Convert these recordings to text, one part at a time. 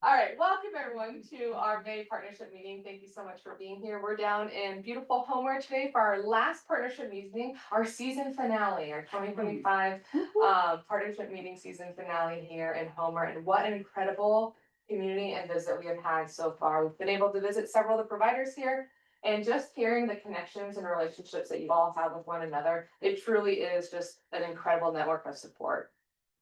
All right, welcome everyone to our May partnership meeting. Thank you so much for being here. We're down in beautiful Homer today for our last partnership meeting, our season finale, our 2025 partnership meeting season finale here in Homer. And what an incredible community and visit we have had so far. We've been able to visit several of the providers here, and just hearing the connections and relationships that you all have with one another, it truly is just an incredible network of support.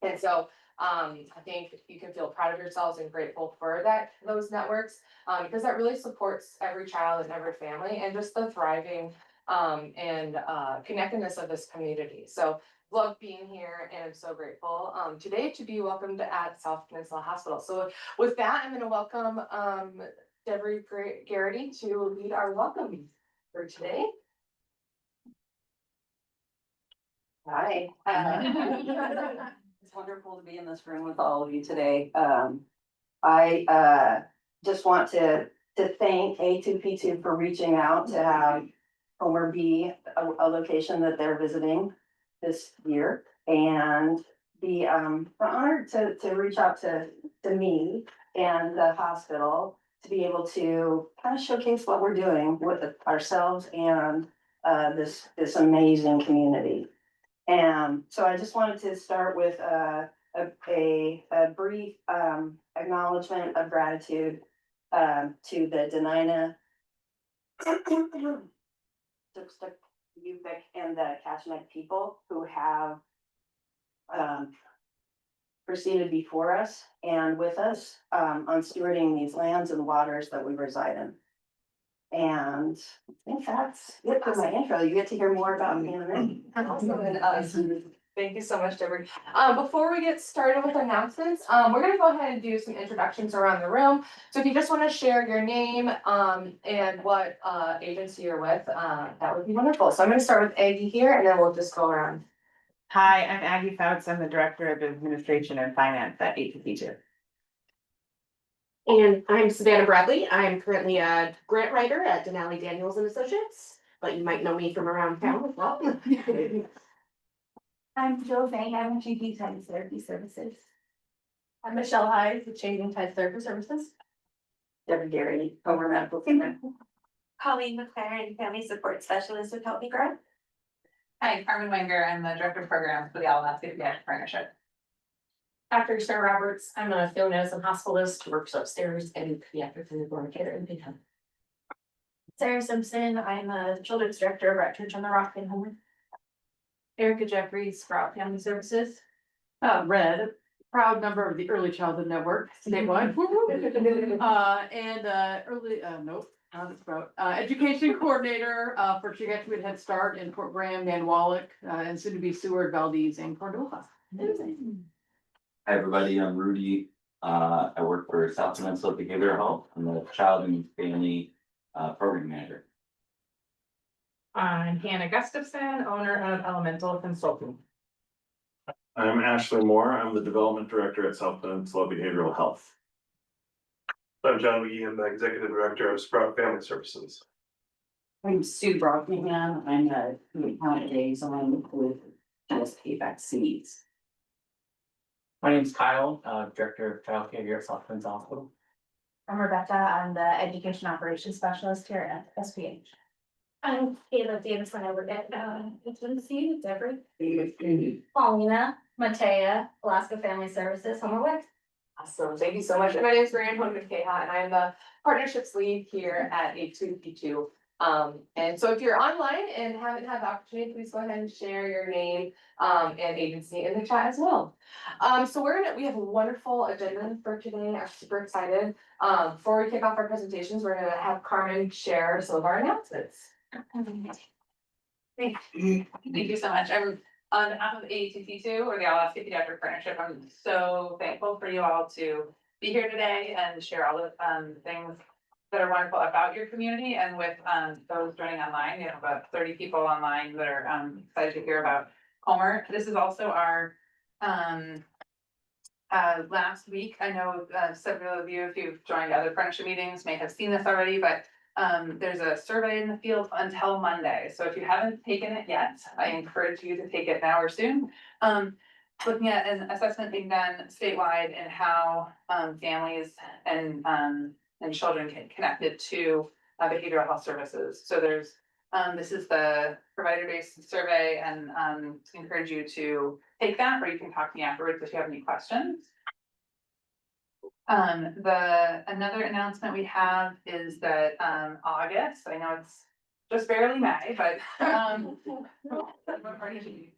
And so I think you can feel proud of yourselves and grateful for those networks, because that really supports every child and every family and just the thriving and connectedness of this community. So love being here and I'm so grateful today to be welcomed at South Peninsula Hospital. So with that, I'm going to welcome Deborah Garrity to lead our welcome for today. Hi. It's wonderful to be in this room with all of you today. I just want to thank A2P2 for reaching out to have Homer be a location that they're visiting this year, and be honored to reach out to me and the hospital to be able to kind of showcase what we're doing with ourselves and this amazing community. And so I just wanted to start with a brief acknowledgement of gratitude to the Denina, Yupik, and the Kashmir people who have proceeded before us and with us on stewarding these lands and waters that we reside in. And I think that's it for my intro. You get to hear more about me in a minute. Awesome. Thank you so much, Deborah. Before we get started with announcements, we're gonna go ahead and do some introductions around the room. So if you just want to share your name and what agency you're with, that would be wonderful. So I'm gonna start with Aggie here and then we'll just go around. Hi, I'm Aggie Fouts. I'm the Director of Administration and Finance at A2P2. And I'm Savannah Bradley. I'm currently a grant writer at Denali Daniels and Associates, but you might know me from around town as well. I'm Jill Fang. I'm with GD Time Therapy Services. I'm Michelle Hyde with Changing Tide Therapy Services. Deborah Gary, Homer Medical Center. Colleen McLaren, Family Support Specialist with Help Me Grow. Hi, Carmen Wenger. I'm the Director of Programs for the Alaska Pediatric Partnership. After Sarah Roberts, I'm a field medicine hospitalist who works upstairs in pediatric and newborn care in Big Town. Sarah Simpson. I'm a Children's Director over at Church on the Rock in Homer. Erica Jeffries, Sprout Family Services. Red, proud member of the Early Childhood Network statewide. Education coordinator for Chigatchewit Head Start in Fort Graham, Nanwalek, and soon to be Seward, Valdez, and Cordova. Hi, everybody, I'm Rudy. I work for South Peninsula Behavioral Health. I'm the Child and Family Program Manager. I'm Hannah Gustafson, owner of Elemental Consulting. I'm Ashley Moore. I'm the Development Director at South Peninsula Behavioral Health. I'm John McGee. I'm the Executive Director of Sprout Family Services. I'm Sue Brockman. I'm a county liaison with GSP Vaccines. My name's Kyle, Director of Child Care here at South Peninsula Hospital. I'm Rebecca. I'm the Education Operations Specialist here at SPH. I'm Kayla Davis when I work at HMC, Deborah. Paulina, Matea, Alaska Family Services, Homerwood. Awesome, thank you so much. And my name is Brianne Honda-Keha, and I am the partnerships lead here at A2P2. And so if you're online and haven't had the opportunity, please go ahead and share your name and agency in the chat as well. So we have a wonderful agenda for today. I'm super excited. Before we kick off our presentations, we're gonna have Carmen share some of our announcements. Thank you so much. I'm on behalf of A2P2 or the Alaska Pediatric Partnership. I'm so thankful for you all to be here today and share all the things that are wonderful about your community, and with those joining online. You have about 30 people online that are excited to hear about Homer. This is also our last week. I know several of you, if you've joined other partnership meetings, may have seen this already, but there's a survey in the field until Monday. So if you haven't taken it yet, I encourage you to take it now or soon. looking at an assessment being done statewide and how families and children get connected to behavioral health services. So there's this is the provider-based survey, and encourage you to take that, or you can talk to me afterwards if you have any questions. Another announcement we have is that August, I know it's just barely May, but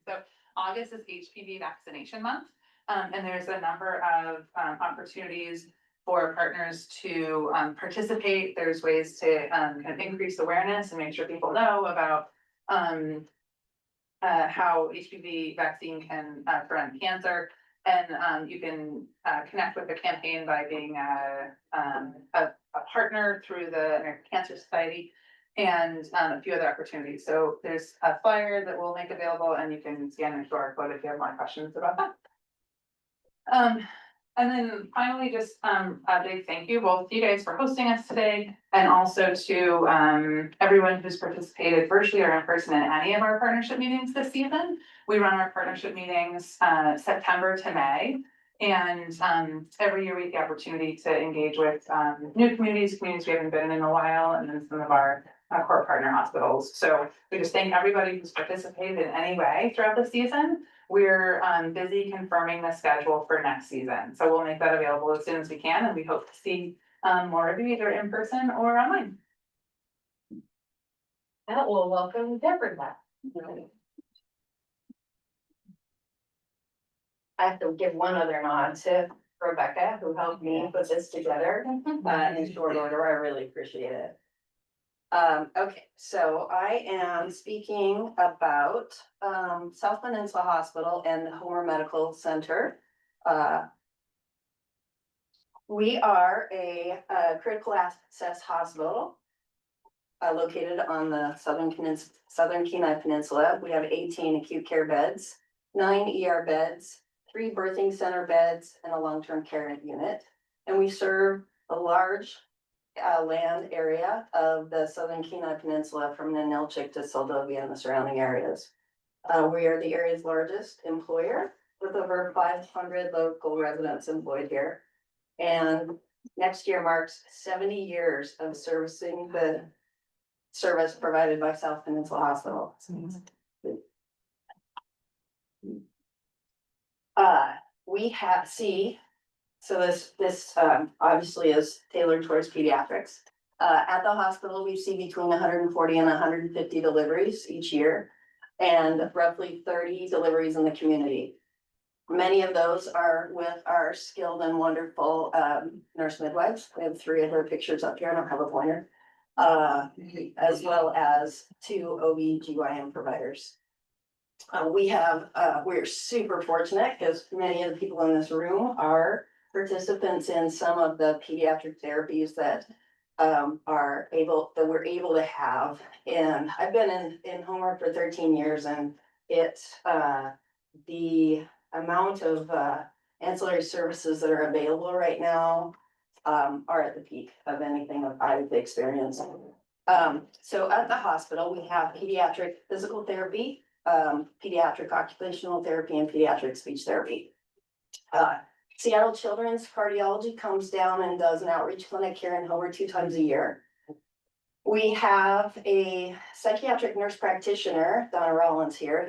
so August is HPV vaccination month. And there's a number of opportunities for partners to participate. There's ways to kind of increase awareness and make sure people know about how HPV vaccine can prevent cancer. And you can connect with the campaign by being a partner through the American Cancer Society and a few other opportunities. So there's a flyer that we'll make available, and you can scan the QR code if you have more questions about that. And then finally, just a big thank you, both you guys for hosting us today, and also to everyone who's participated virtually or in person in any of our partnership meetings this season. We run our partnership meetings September to May, and every year we get the opportunity to engage with new communities we haven't been in a while, and then some of our core partner hospitals. So we just thank everybody who's participated in any way throughout the season. We're busy confirming the schedule for next season, so we'll make that available as soon as we can, and we hope to see more of you either in person or online. That will welcome Deborah back. I have to give one other nod to Rebecca, who helped me put this together in short order. I really appreciate it. Okay, so I am speaking about South Peninsula Hospital and the Homer Medical Center. We are a critical access hospital located on the southern Kenai Peninsula. We have 18 acute care beds, 9 ER beds, 3 birthing center beds, and a long-term care unit. And we serve a large land area of the southern Kenai Peninsula from Ninilchik to Soldovia and the surrounding areas. We are the area's largest employer with over 500 local residents employed here. And next year marks 70 years of servicing the service provided by South Peninsula Hospital. We have so this obviously is tailored towards pediatrics. At the hospital, we see between 140 and 150 deliveries each year, and roughly 30 deliveries in the community. Many of those are with our skilled and wonderful nurse midwives. We have 3 of their pictures up here. I don't have a pointer. As well as 2 OB/GYN providers. We're super fortunate because many of the people in this room are participants in some of the pediatric therapies that we're able to have. And I've been in Homer for 13 years, and it's the amount of ancillary services that are available right now are at the peak of anything that I've experienced. So at the hospital, we have pediatric physical therapy, pediatric occupational therapy, and pediatric speech therapy. Seattle Children's Cardiology comes down and does an outreach clinic here in Homer 2 times a year. We have a psychiatric nurse practitioner, Donna Rollins here,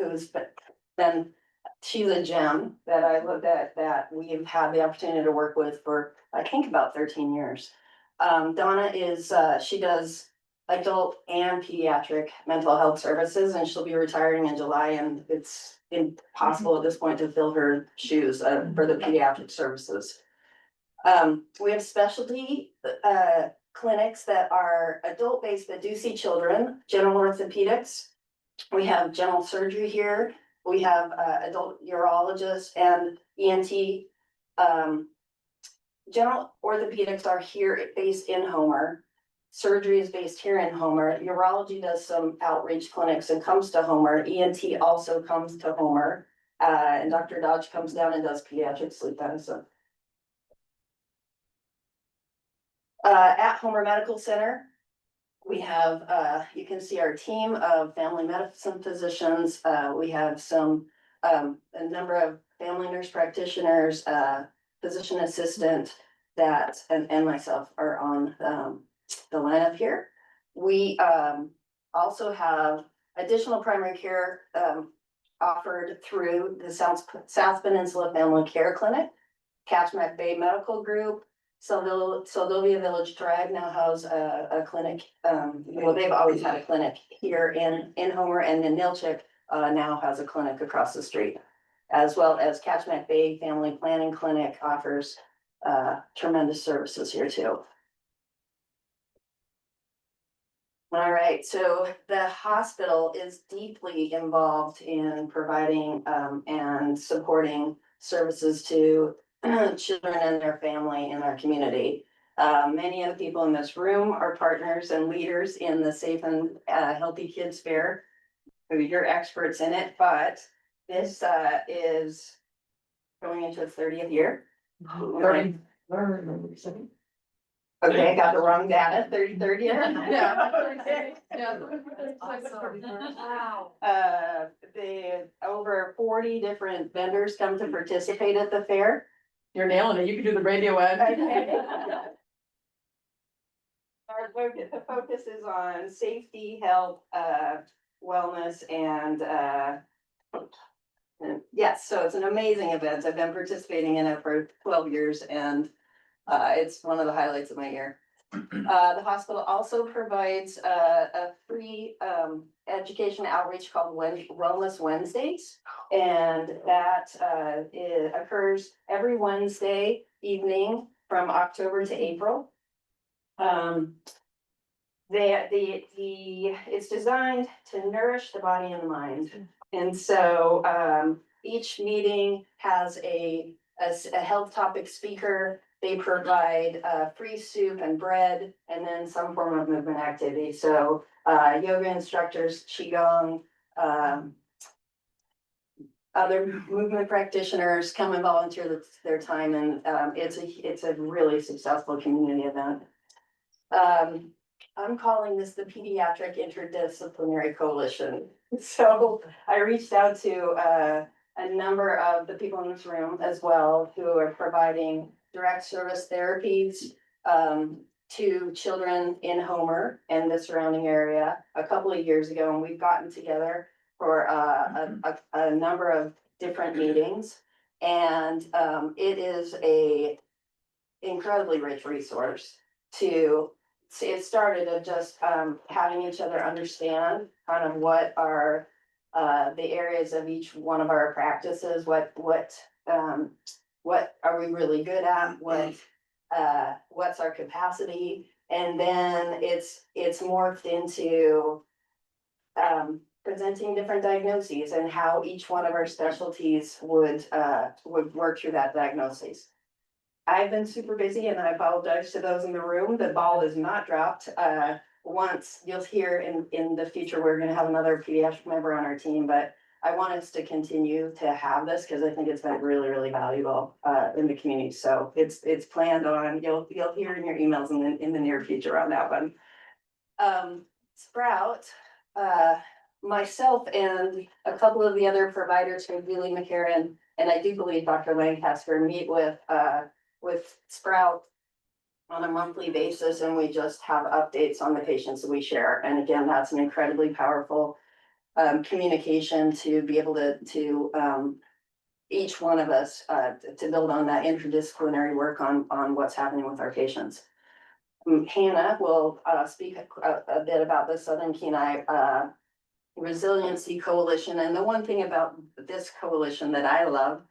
she's a gem that I looked at that we've had the opportunity to work with for, I think, about 13 years. Donna she does adult and pediatric mental health services, and she'll be retiring in July, and it's impossible at this point to fill her shoes for the pediatric services. We have specialty clinics that are adult-based but do see children, general orthopedics. We have general surgery here. We have adult urologists and ENT. General orthopedics are here based in Homer. Surgery is based here in Homer. Urology does some outreach clinics and comes to Homer. ENT also comes to Homer. And Dr. Dodge comes down and does pediatric sleep medicine. At Homer Medical Center, we have, you can see our team of family medicine physicians. We have a number of family nurse practitioners, physician assistant that, and myself are on, the lineup here. We, also have additional primary care, offered through the South Peninsula Family Care Clinic. Catchment Bay Medical Group, Sylvia Village Tribe now has a clinic, well, they've always had a clinic here in Homer, and then Nilchik now has a clinic across the street. As well as Catchment Bay Family Planning Clinic offers tremendous services here too. All right, so the hospital is deeply involved in providing and supporting services to children and their family in our community. Many of the people in this room are partners and leaders in the Safe and Healthy Kids Fair. You're experts in it, but this is going into its 30th year. Okay, I got the wrong data, 33rd year. Wow. The over 40 different vendors come to participate at the fair. You're nailing it. You can do the radio ad. The focus is on safety, health, wellness, and yes, so it's an amazing event. I've been participating in it for 12 years, and it's one of the highlights of my year. The hospital also provides a free education outreach called Wellness Wednesdays. And that it occurs every Wednesday evening from October to April. It's designed to nourish the body and the mind. And so each meeting has a health topic speaker. They provide free soup and bread, and then some form of movement activity. So yoga instructors, qigong, other movement practitioners come and volunteer their time, and it's a really successful community event. I'm calling this the Pediatric Interdisciplinary Coalition. So I reached out to a number of the people in this room as well who are providing direct service therapies to children in Homer and the surrounding area a couple of years ago, and we've gotten together for a number of different meetings, and it is a incredibly rich resource to. It started of just having each other understand kind of what are the areas of each one of our practices, what are we really good at, what's our capacity, and then it's morphed into presenting different diagnoses and how each one of our specialties would work through that diagnosis. I've been super busy, and I apologize to those in the room. The ball is not dropped. Once you'll hear in the future, we're gonna have another pediatric member on our team, but I want us to continue to have this because I think it's been really, really valuable in the community. So it's planned on, you'll hear in your emails in the near future on that one. Sprout, myself and a couple of the other providers from Julie McCarran, and I do believe Dr. Lancaster meet with Sprout on a monthly basis, and we just have updates on the patients that we share. And again, that's an incredibly powerful communication to be able to each one of us to build on that interdisciplinary work on what's happening with our patients. Hannah will speak a bit about the Southern Kenai Resiliency Coalition. And the one thing about this coalition that I love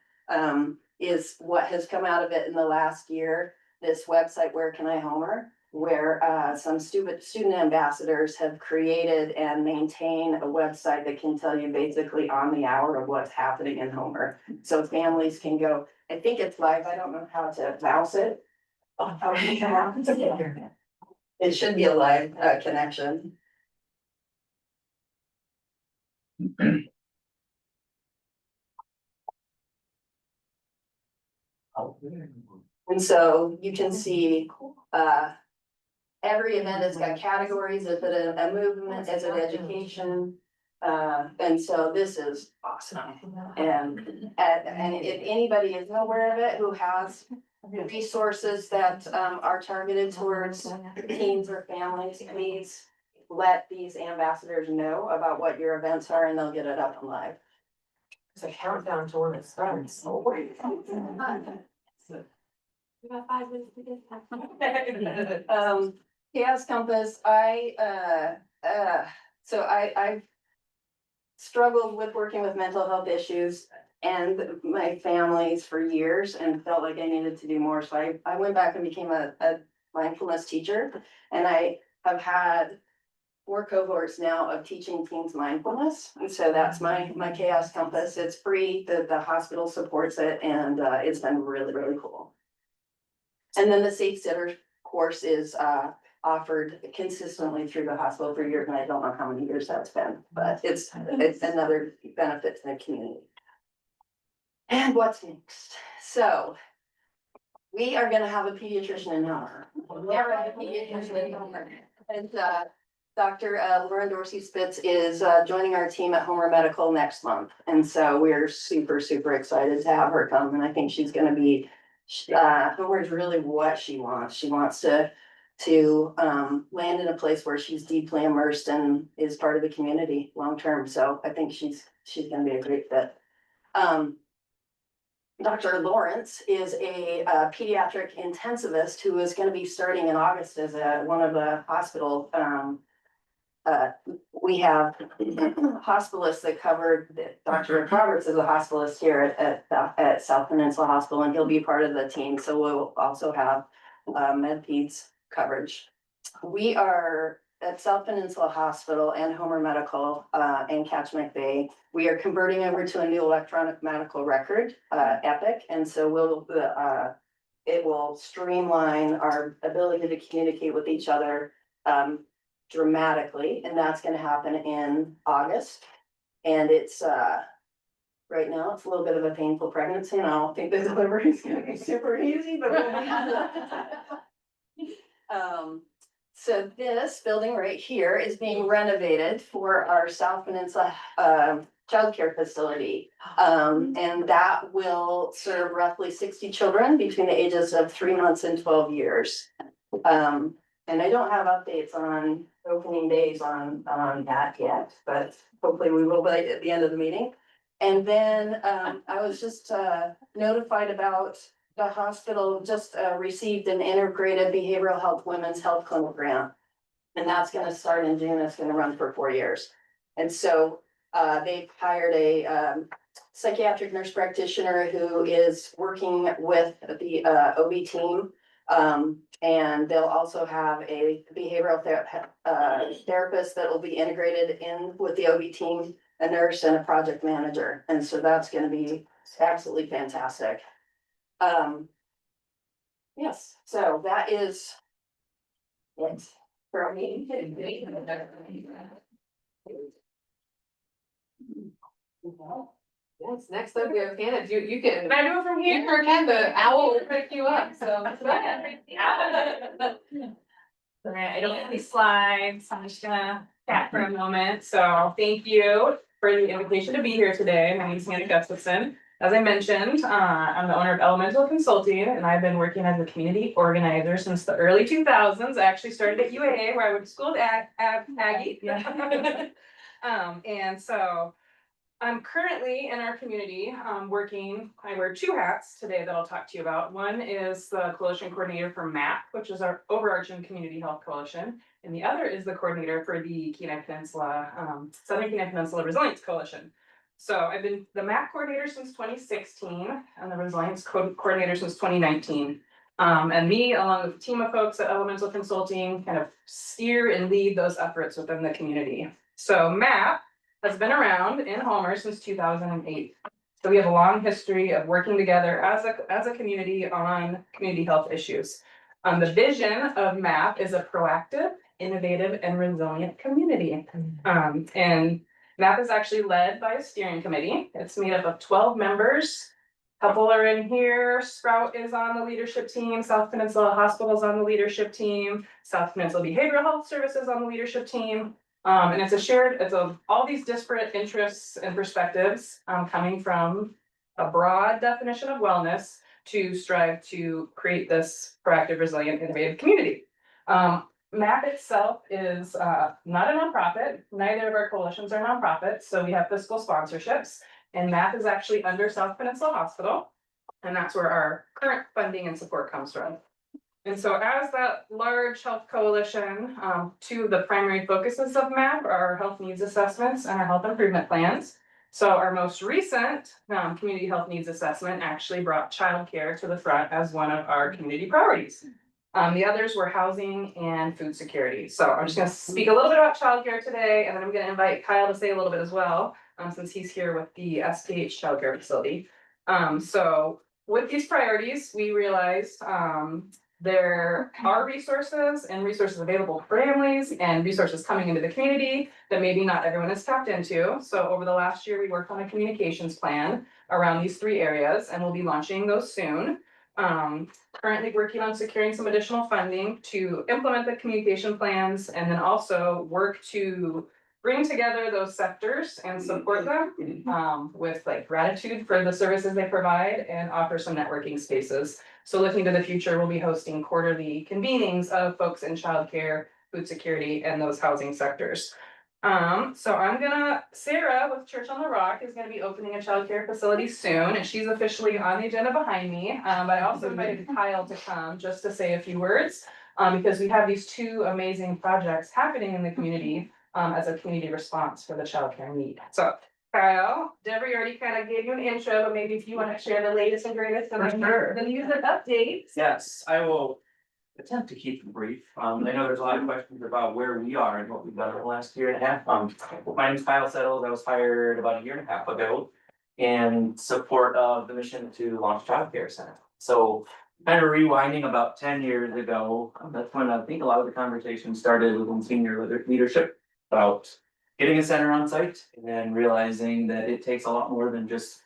is what has come out of it in the last year, this website, Where Can I Homer, where some student ambassadors have created and maintain a website that can tell you basically on the hour of what's happening in Homer. So families can go, I think it's live, I don't know how to mouse it. It should be a live connection. And so you can see every event has got categories. Is it a movement? Is it education? And so this is awesome. And if anybody is aware of it, who has resources that are targeted towards teens or families, please let these ambassadors know about what your events are and they'll get it up and live. It's a countdown to when it starts. We got 5 minutes to get that. Chaos Compass, I've struggled with working with mental health issues and my families for years and felt like I needed to do more. So I went back and became a mindfulness teacher. And I have had 4 cohorts now of teaching teens mindfulness. And so that's my Chaos Compass. It's free, the hospital supports it, and it's been really, really cool. And then the Safe Sitter course is offered consistently through the hospital for years, and I don't know how many years that's been, but it's another benefit to the community. And what's next? So we are gonna have a pediatrician in Homer. We've never had a pediatrician in Homer. And Dr. Lauren Dorsey Spitz is joining our team at Homer Medical next month. And so we're super, super excited to have her come, and I think she's gonna be Homer is really what she wants. She wants to land in a place where she's deeply immersed and is part of the community long term. So I think she's gonna be a great fit. Dr. Lawrence is a pediatric intensivist who is gonna be starting in August as one of the hospital. We have hospitalists that covered, Dr. Roberts is a hospitalist here at South Peninsula Hospital, and he'll be part of the team. So we'll also have med-peds coverage. We are at South Peninsula Hospital and Homer Medical and Catchment Bay. We are converting over to a new electronic medical record, Epic, and so it will streamline our ability to communicate with each other dramatically, and that's gonna happen in August. And it's right now, it's a little bit of a painful pregnancy, and I don't think the delivery is gonna be super easy, but we'll so this building right here is being renovated for our South Peninsula childcare facility. And that will serve roughly 60 children between the ages of 3 months and 12 years. And I don't have updates on opening days on that yet, but hopefully we will by at the end of the meeting. And then I was just notified about the hospital just received an integrated behavioral health women's health clinic grant. And that's gonna start in June. It's gonna run for 4 years. And so they've hired a psychiatric nurse practitioner who is working with the OB team. And they'll also have a behavioral therapist that will be integrated in with the OB team, a nurse and a project manager. And so that's gonna be absolutely fantastic. Yes, so that is it for me. Yes, next up we have Hannah. You can. Can I do it from You here? sure can, the owl will pick you up, so. Alright, I don't have any slides, so I'm just gonna chat for a moment. So thank you for the invitation to be here today. My name is Hannah Gustafson. As I mentioned, I'm the owner of Elemental Consulting, and I've been working as a community organizer since the early 2000s. I actually started at UAA, where I went to school at Aggie. And so I'm currently in our community, working, I wear 2 hats today that I'll talk to you about. One is the coalition coordinator for MAP, which is our overarching community health coalition. And the other is the coordinator for the Kenai Peninsula, Southern Kenai Peninsula Resilience Coalition. So I've been the MAP coordinator since 2016 and the Resilience coordinator since 2019. And me, along with a team of folks at Elemental Consulting, kind of steer and lead those efforts within the community. So MAP has been around in Homer since 2008. So we have a long history of working together as a community on community health issues. The vision of MAP is a proactive, innovative, and resilient community. And MAP is actually led by a steering committee. It's made up of 12 members. A couple are in here. Sprout is on the leadership team. South Peninsula Hospital is on the leadership team. South Peninsula Behavioral Health Services on the leadership team. And it's all these disparate interests and perspectives, coming from a broad definition of wellness to strive to create this proactive, resilient, innovative community. MAP itself is not a nonprofit. Neither of our coalitions are nonprofits, so we have fiscal sponsorships. And MAP is actually under South Peninsula Hospital, and that's where our current funding and support comes from. And so as that large health coalition, two of the primary focuses of MAP are health needs assessments and our health improvement plans. So our most recent community health needs assessment actually brought childcare to the front as one of our community priorities. The others were housing and food security. So I'm just gonna speak a little bit about childcare today, and then I'm gonna invite Kyle to say a little bit as well, since he's here with the SPH childcare facility. So with these priorities, we realized there are resources available for families and resources coming into the community that maybe not everyone has tapped into. So over the last year, we worked on a communications plan around these three areas, and we'll be launching those soon. Currently working on securing some additional funding to implement the communication plans, and then also work to bring together those sectors and support them with like gratitude for the services they provide and offer some networking spaces. So looking to the future, we'll be hosting quarterly convenings of folks in childcare, food security, and those housing sectors. So Sarah with Church on the Rock is gonna be opening a childcare facility soon, and she's officially on the agenda behind me. But I also invited Kyle to come just to say a few words, because we have these two amazing projects happening in the community, as a community response for the childcare need. So Kyle, Deborah already kind of gave you an intro, but maybe if you want to share the latest and greatest and the news and updates. Yes, I will attempt to keep it brief. I know there's a lot of questions about where we are and what we've done in the last year and a half. My name's Kyle Settles. I was hired about a year and a half ago in support of the mission to launch a childcare center. So kind of rewinding about 10 years ago, that's when I think a lot of the conversation started within senior leadership about getting a center on site and then realizing that it takes a lot more than just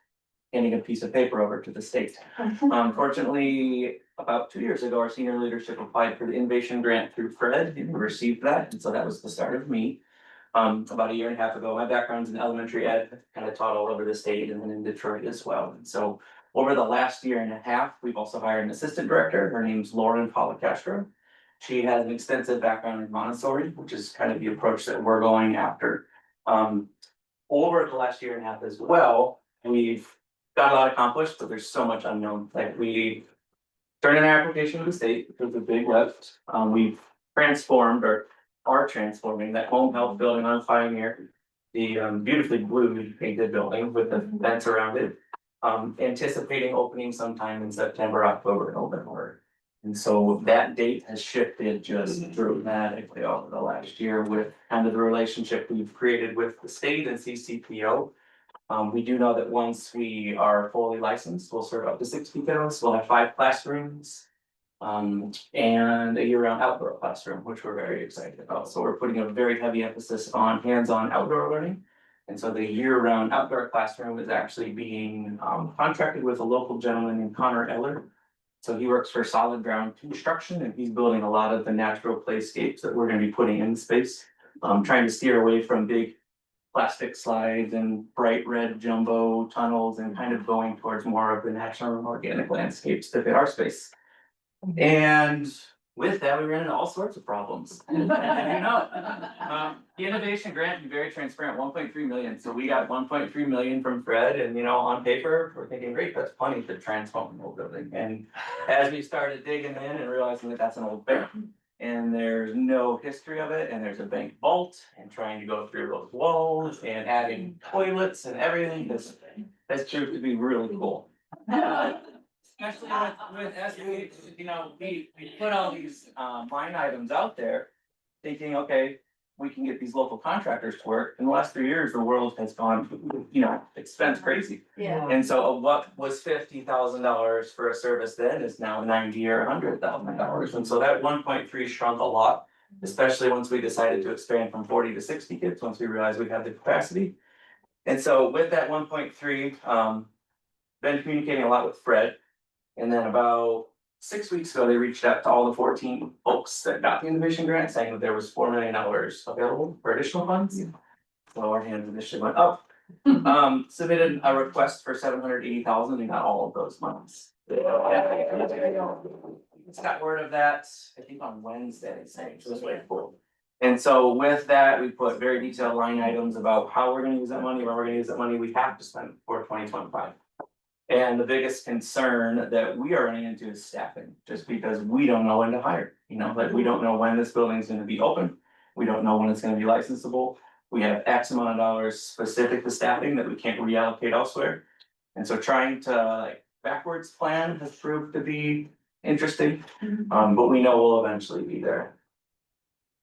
handing a piece of paper over to the state. Fortunately, about 2 years ago, our senior leadership applied for the innovation grant through Fred and we received that. And so that was the start of me. About a year and a half ago, my background's in elementary ed, kind of taught all over the state and then in Detroit as well. And so over the last year and a half, we've also hired an assistant director. Her name's Lauren Policastro. She has an extensive background in Montessori, which is kind of the approach that we're going after. Over the last year and a half as well, we've got a lot accomplished, but there's so much unknown. Like we turned in our application to the state, which was a big lift. We've transformed or are transforming that home health building on Pioneer, the beautifully blue painted building with the fence around it. Anticipating opening sometime in September, October, November. And so that date has shifted just dramatically over the last year with kind of the relationship we've created with the state and CCPO. We do know that once we are fully licensed, we'll serve up to 60 kiddos. We'll have 5 classrooms and a year-round outdoor classroom, which we're very excited about. So we're putting a very heavy emphasis on hands-on outdoor learning. And so the year-round outdoor classroom is actually being contracted with a local gentleman named Connor Eller. So he works for Solid Ground Construction and he's building a lot of the natural playscapes that we're gonna be putting in space. Trying to steer away from big plastic slides and bright red jumbo tunnels and kind of going towards more of the natural and organic landscapes that fit our space. And with that, we ran into all sorts of problems. And you know, the innovation grant, to be very transparent, 1.3 million. So we got 1.3 million from Fred and, you know, on paper, we're thinking, great, that's plenty to transform an old building. And as we started digging in and realizing that that's an old bank and there's no history of it and there's a bank vault and trying to go through those walls and adding toilets and everything, that's proved to be really cool. Especially with SPH, you know, we put all these line items out there thinking, okay, we can get these local contractors to work. In the last 3 years, the world has gone, you know, expense crazy. Yeah. And so what was $50,000 for a service then is now $90,000 or $100,000. And so that 1.3 shrunk a lot, especially once we decided to expand from 40 to 60 kids, once we realized we had the capacity. And so with that 1.3, been communicating a lot with Fred. And then about 6 weeks ago, they reached out to all the 14 folks that got the innovation grant, saying that there was $4 million available for additional funds. So our hands initially went up. Submitted a request for 780,000 and got all of those monies. Just got word of that, I think on Wednesday, saying, which was really cool. And so with that, we put very detailed line items about how we're gonna use that money, where we're gonna use that money, we have to spend for 2025. And the biggest concern that we are running into is staffing, just because we don't know when to hire, like, we don't know when this building is gonna be open. We don't know when it's gonna be licensable. We have X amount of dollars specific to staffing that we can't reallocate elsewhere. And so trying to like backwards plan has proved to be interesting, but we know we'll eventually be there.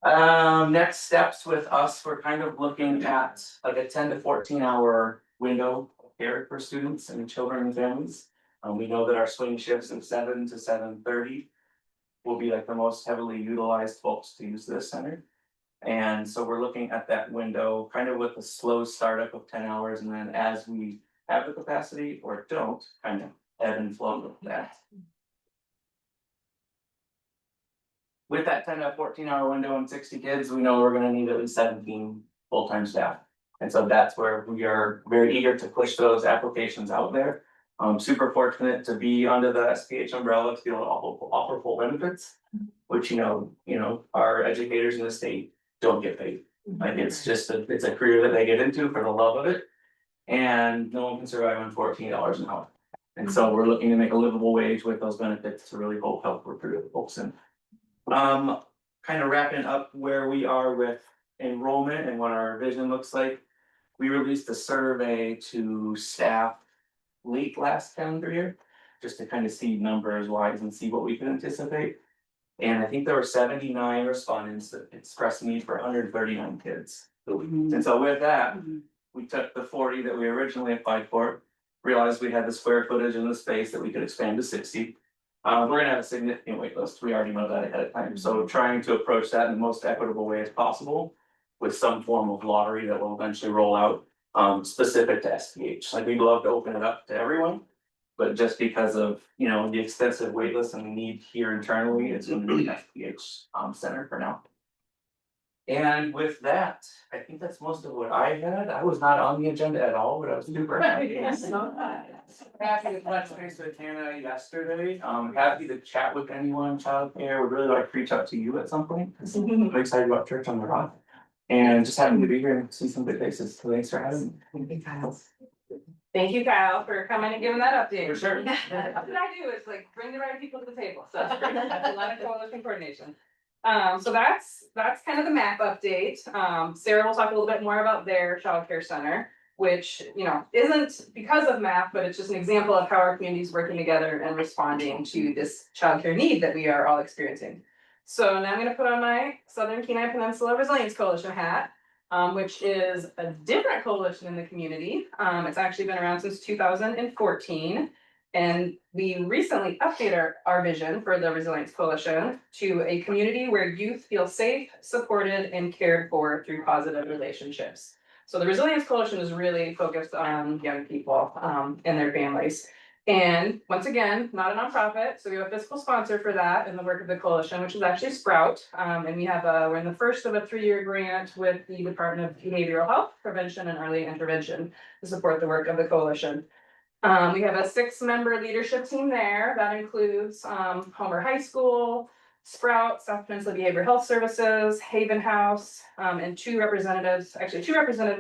Next steps with us, we're kind of looking at like a 10 to 14 hour window of care for students and children and families. We know that our swing shifts of 7 to 7:30 will be like the most heavily utilized folks to use this center. And so we're looking at that window kind of with a slow startup of 10 hours, and then as we have the capacity or don't, kind of ebb and flow with that. With that 10 to 14 hour window and 60 kids, we know we're gonna need at least 17 full-time staff. And so that's where we are very eager to push those applications out there. Super fortunate to be under the SPH umbrella to be able to offer full benefits, which, our educators in the state don't get paid. Like, it's just it's a career that they get into for the love of it. And no one can survive on $14 an hour. And so we're looking to make a livable wage with those benefits to really help recruit folks in. Kind of wrapping up where we are with enrollment and what our vision looks like. We released a survey to staff late last calendar year, just to kind of see numbers wise and see what we can anticipate. And I think there were 79 respondents that expressed need for 139 kids. And so with that, we took the 40 that we originally applied for, realized we had the square footage and the space that we could expand to 60. We're gonna have a significant wait list. We already know that ahead of time. So trying to approach that in the most equitable way as possible with some form of lottery that will eventually roll out, specific to SPH. Like, we'd love to open it up to everyone. But just because of, the extensive wait list and the need here internally, it's gonna be SPH center for now. And with that, I think that's most of what I had. I was not on the agenda at all, but I was super happy. Happy to touch base with Hannah yesterday. Happy to chat with anyone, childcare. Would really like to reach out to you at some point. I'm excited about Church on the Rock. And just happy to be here and see some good faces. So thanks for having me. Thank you, Kyle, for coming and giving that update. For sure. That's what I do, is like bring the right people to the table, so that's great, that's a lot of coalition coordination. So that's kind of the map update. Sarah will talk a little bit more about their childcare center, which, isn't because of MAP, but it's just an example of how our community is working together and responding to this childcare need that we are all experiencing. So now I'm gonna put on my Southern Kenai Peninsula Resilience Coalition hat, which is a different coalition in the community. It's actually been around since 2014. And we recently updated our vision for the Resilience Coalition to a community where youth feel safe, supported, and cared for through positive relationships. So the Resilience Coalition is really focused on young people and their families. And once again, not a nonprofit, so we have a fiscal sponsor for that in the work of the coalition, which is actually Sprout. And we have we're in the first of a 3-year grant with the Department of Behavioral Health, Prevention, and Early Intervention to support the work of the coalition. We have a 6-member leadership team there that includes Homer High School, Sprout, South Peninsula Behavioral Health Services, Haven House, and 2 representatives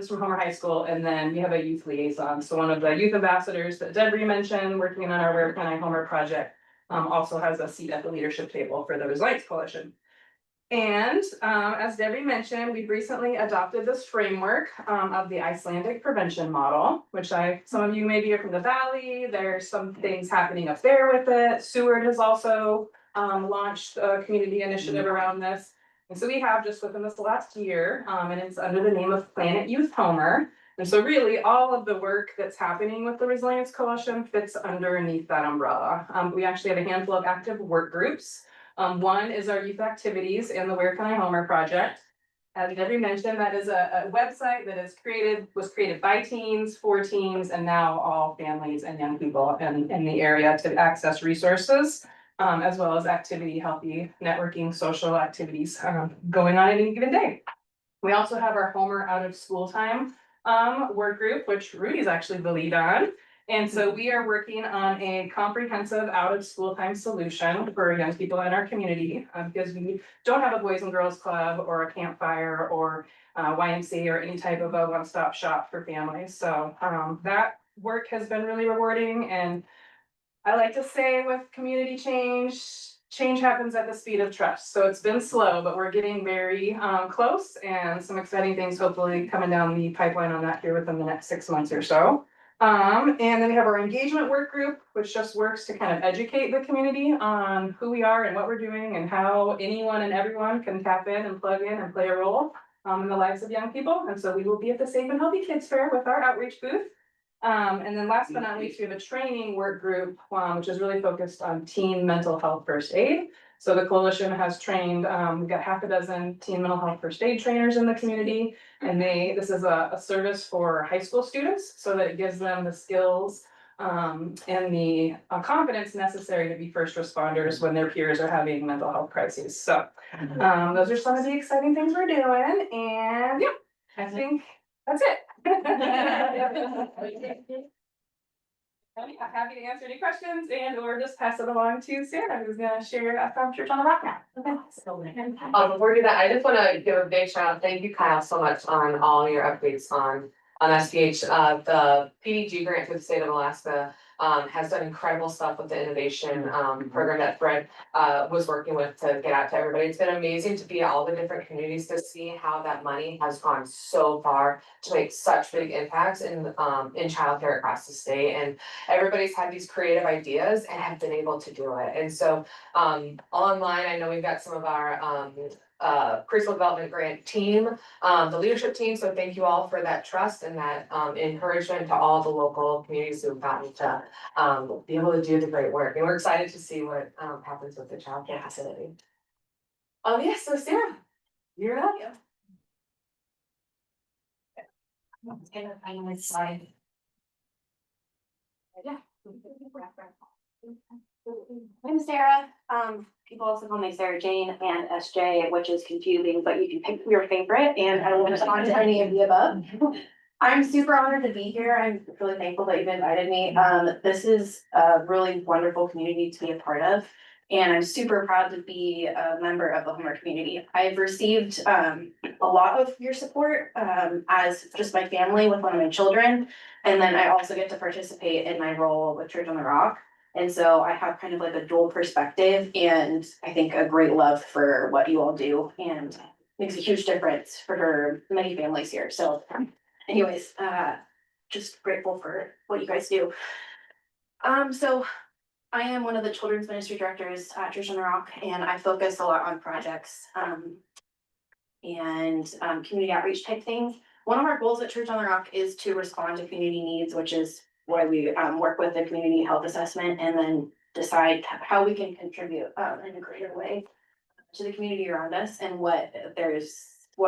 from Homer High School, and then we have a youth liaison. So one of the youth ambassadors that Deborah mentioned, working on our Where Can I Homer project, also has a seat at the leadership table for the Resilience Coalition. And as Debbie mentioned, we've recently adopted this framework of the Icelandic prevention model, which some of you maybe are from the Valley. There's some things happening up there with it. Seward has also launched a community initiative around this. And so we have just within this last year, and it's under the name of Planet Youth Homer. And so really all of the work that's happening with the Resilience Coalition fits underneath that umbrella. We actually have a handful of active work groups. One is our youth activities and the Where Can I Homer project. As Debbie mentioned, that is a website that was created by teens, for teens, and now all families and young people in the area to access resources as well as activity, healthy networking, social activities, going on any given day. We also have our Homer out of school time, work group, which Rudy's actually the lead on. And so we are working on a comprehensive out of school time solution for young people in our community, because we don't have a boys and girls club or a campfire or YMCA or any type of a one-stop shop for families. So that work has been really rewarding, and I like to say with community change happens at the speed of trust. So it's been slow, but we're getting very close, and some exciting things hopefully coming down the pipeline on that here within the next 6 months or so. And then we have our engagement work group, which just works to kind of educate the community on who we are and what we're doing and how anyone and everyone can tap in and plug in and play a role in the lives of young people. And so we will be at the Safe and Healthy Kids Fair with our outreach booth. And then last but not least, we have a training work group, which is really focused on teen mental health first aid. So the coalition has trained, we've got half a dozen teen mental health first aid trainers in the community. And this is a service for high school students so that it gives them the skills and the confidence necessary to be first responders when their peers are having mental health crises. So those are some of the exciting things we're doing. And yeah, I think that's it. I'm happy to answer any questions and or just pass it along to Sarah, who's gonna share from Church on the Rock now. Before we do that, I just wanna give a big shout out, thank you Kyle so much on all your updates on SPH. The PDG grant for the state of Alaska has done incredible stuff with the innovation program that Fred was working with to get out to everybody. It's been amazing to be at all the different communities to see how that money has gone so far to make such big impacts in childcare across the state. And everybody's had these creative ideas and have been able to do it. And so online, I know we've got some of our preschool development grant team, the leadership team. So thank you all for that trust and that encouragement to all the local communities who've gotten to be able to do the great work. And we're excited to see what happens with the childcare facility. Oh yes, so Sarah, you're up. Let's get a final slide. Yeah. I'm Sarah. People also call me Sarah Jane and SJ, which is confusing, but you can pick your favorite and I will respond to any of the above. I'm super honored to be here. I'm really thankful that you've invited me. This is a really wonderful community to be a part of. And I'm super proud to be a member of the Homer community. I've received a lot of your support as just my family with one of my children. And then I also get to participate in my role with Church on the Rock. And so I have kind of like a dual perspective and I think a great love for what you all do and makes a huge difference for many families here. So anyways, just grateful for what you guys do. So I am one of the children's ministry directors at Church on the Rock, and I focus a lot on projects and community outreach type things. One of our goals at Church on the Rock is to respond to community needs, which is why we work with the community health assessment and then decide how we can contribute in a greater way to the community around us and what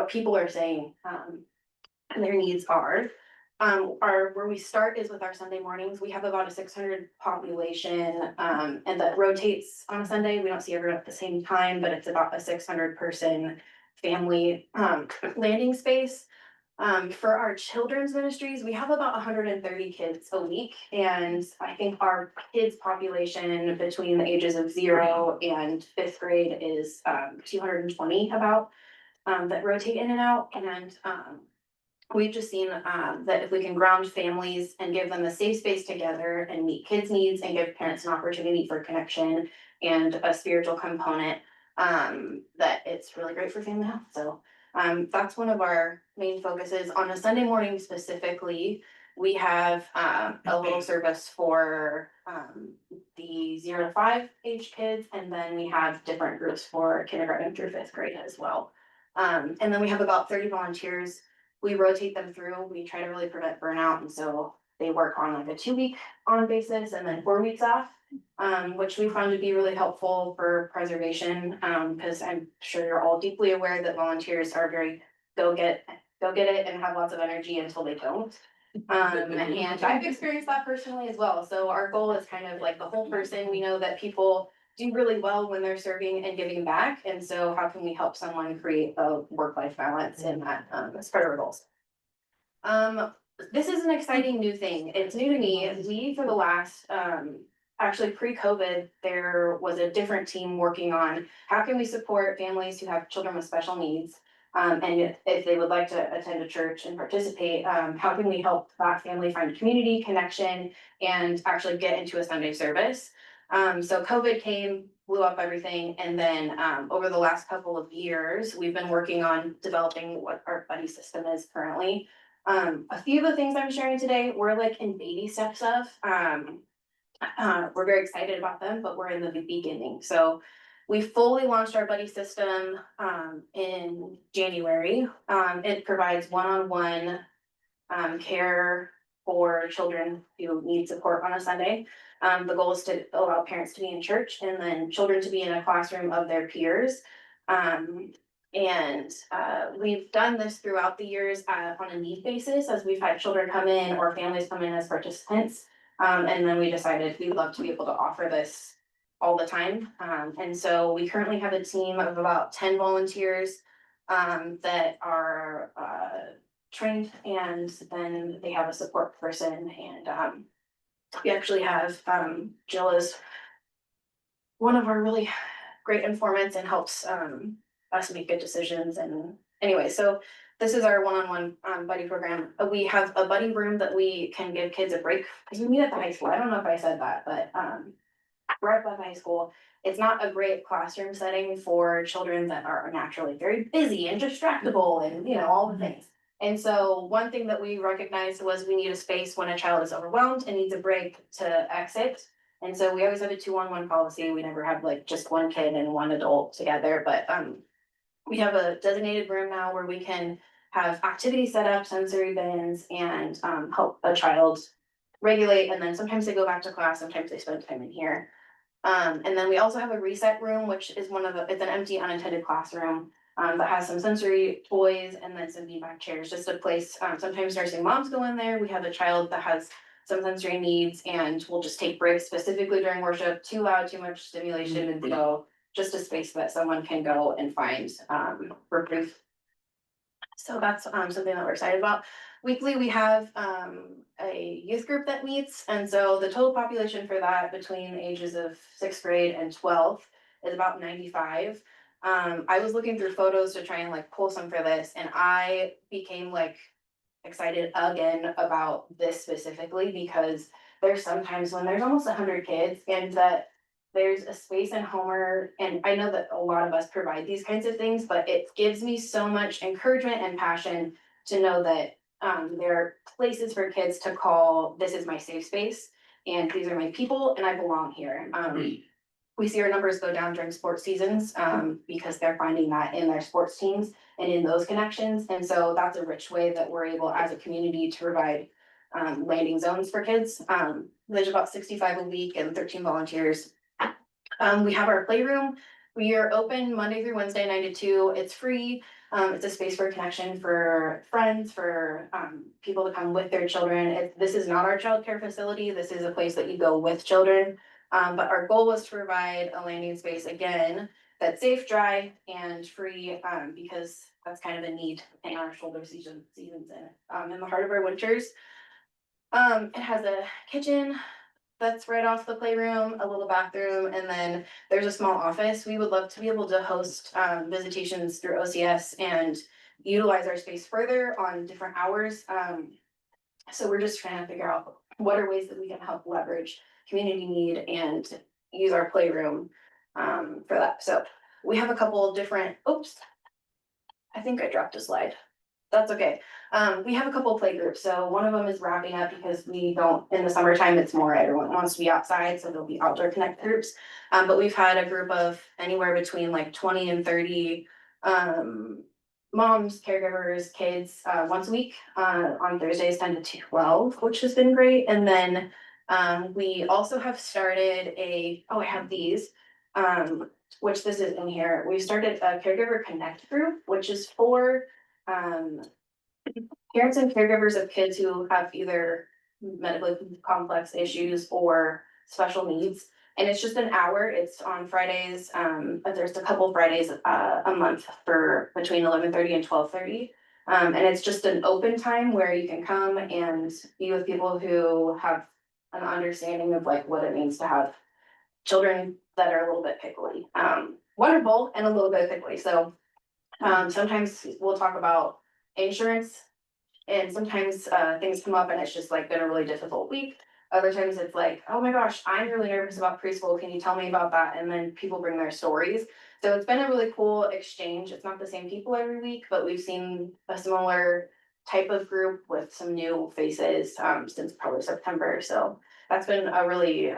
people are saying and their needs are. Where we start is with our Sunday mornings. We have about a 600 population, and that rotates on a Sunday. We don't see everyone at the same time, but it's about a 600 person family landing space. For our children's ministries, we have about 130 kids a week, and I think our kids population between the ages of 0 and 5th grade is 220 about that rotate in and out, and we've just seen that if we can ground families and give them a safe space together and meet kids' needs and give parents an opportunity for connection and a spiritual component, that it's really great for family health. So that's one of our main focuses. On a Sunday morning specifically, we have a little service for the 0 to 5 age kids, and then we have different groups for kindergarten through 5th grade as well. And then we have about 30 volunteers. We rotate them through. We try to really prevent burnout, and so they work on like a 2-week on basis and then 4 weeks off, which we found to be really helpful for preservation, because I'm sure you're all deeply aware that volunteers are very go get it and have lots of energy until they don't. And I've experienced that personally as well. So our goal is kind of like the whole person. We know that people do really well when they're serving and giving back. And so how can we help someone create a work-life balance in that, as part of our goals? This is an exciting new thing. It's new to me. We, for the last, actually pre-COVID, there was a different team working on how can we support families who have children with special needs? And if they would like to attend a church and participate, how can we help that family find community, connection, and actually get into a Sunday service? So COVID came, blew up everything, and then, over the last couple of years, we've been working on developing what our buddy system is currently. A few of the things I'm sharing today, we're like in baby steps of, we're very excited about them, but we're in the beginning. So we fully launched our buddy system in January. It provides one-on-one care for children who need support on a Sunday. The goal is to allow parents to be in church and then children to be in a classroom of their peers. We've done this throughout the years on a need basis as we've had children come in or families come in as participants. And then we decided we'd love to be able to offer this all the time. And so we currently have a team of about 10 volunteers that are trained, and then they have a support person. And we actually have Jill is one of our really great informants and helps us make good decisions. And anyway, so this is our one-on-one buddy program. We have a buddy room that we can give kids a break, because we meet at the high school. I don't know if I said that, but we're at the high school. It's not a great classroom setting for children that are naturally very busy and distractible and, you know, all the things. And so one thing that we recognized was we need a space when a child is overwhelmed and needs a break to exit. And so we always have a 2-on-1 policy. We never have like just one kid and one adult together, but we have a designated room now where we can have activity set up, sensory bins, and help a child regulate. And then sometimes they go back to class, sometimes they spend time in here. And then we also have a reset room, which is it's an empty unattended classroom that has some sensory toys and then some beanbag chairs, just a place. Sometimes nursing moms go in there. We have a child that has some sensory needs, and we'll just take breaks specifically during worship, too loud, too much stimulation, and so just a space that someone can go and find reprieve. So that's something that we're excited about. Weekly, we have a youth group that meets, and so the total population for that between the ages of 6th grade and 12th is about 95. I was looking through photos to try and like pull some for this, and I became like excited again about this specifically because there's sometimes when there's almost 100 kids and that there's a space in Homer, and I know that a lot of us provide these kinds of things, but it gives me so much encouragement and passion to know that there are places for kids to call, this is my safe space, and these are my people, and I belong here. We see our numbers go down during sports seasons because they're finding that in their sports teams and in those connections. And so that's a rich way that we're able as a community to provide landing zones for kids. There's about 65 a week and 13 volunteers. We have our playroom. We are open Monday through Wednesday, 9 to 2. It's free. It's a space for connection for friends, for people to come with their children. This is not our childcare facility. This is a place that you go with children. But our goal was to provide a landing space again that's safe, dry, and free, because that's kind of a need in our shoulder seasons in the heart of our winters. It has a kitchen that's right off the playroom, a little bathroom, and then there's a small office. We would love to be able to host visitations through OCS and utilize our space further on different hours. So we're just trying to figure out what are ways that we can help leverage community need and use our playroom for that. So we have a couple of different, oops, I think I dropped a slide. That's okay. We have a couple of play groups. So one of them is wrapping up because we don't, in the summertime, it's more everyone wants to be outside. So there'll be outdoor connect groups. But we've had a group of anywhere between like 20 and 30 moms, caregivers, kids once a week on Thursdays 10 to 12, which has been great. And then we also have started I have these, which this is in here. We started a caregiver connect group, which is for parents and caregivers of kids who have either medically complex issues or special needs. And it's just an hour, it's on Fridays, but there's a couple Fridays a month for between 11:30 and 12:30. And it's just an open time where you can come and be with people who have an understanding of like what it means to have children that are a little bit pickly. Wonderful and a little bit pickly, so sometimes we'll talk about insurance. And sometimes things come up and it's just like been a really difficult week. Other times it's like, oh my gosh, I'm really nervous about preschool. Can you tell me about that? And then people bring their stories. So it's been a really cool exchange. It's not the same people every week, but we've seen a similar type of group with some new faces since probably September. So that's been a really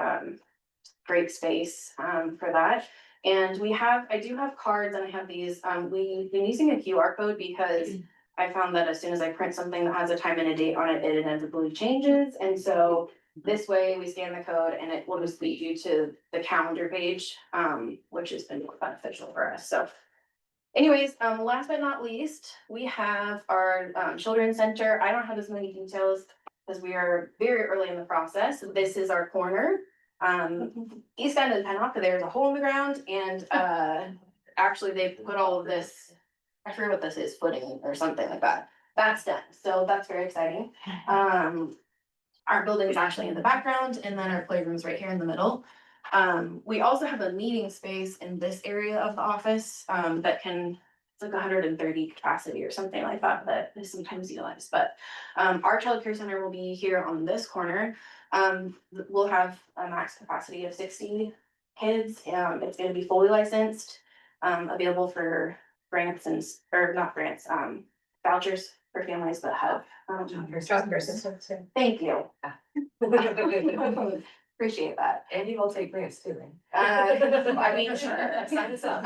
great space for that. And I do have cards and I have these, we've been using a QR code because I found that as soon as I print something that has a time and a date on it, it inevitably changes. And so this way we scan the code and it will just lead you to the calendar page, which has been beneficial for us. So anyways, last but not least, we have our children's center. I don't have as many details because we are very early in the process. This is our corner. East end of Peninsula, there's a hole in the ground and actually they put all of this, I forget what this is, footing or something like that. That's done, so that's very exciting. Our building is actually in the background and then our playroom's right here in the middle. We also have a meeting space in this area of the office that can, it's like 130 capacity or something like that, that is sometimes utilized, but our childcare center will be here on this corner. We'll have a max capacity of 60 kids. It's gonna be fully licensed, available for grants and, or not grants, vouchers for families that have. Childcare assistance, yeah. Thank you. Appreciate that. And you will take grants too, right? I mean, sure. Sign us up.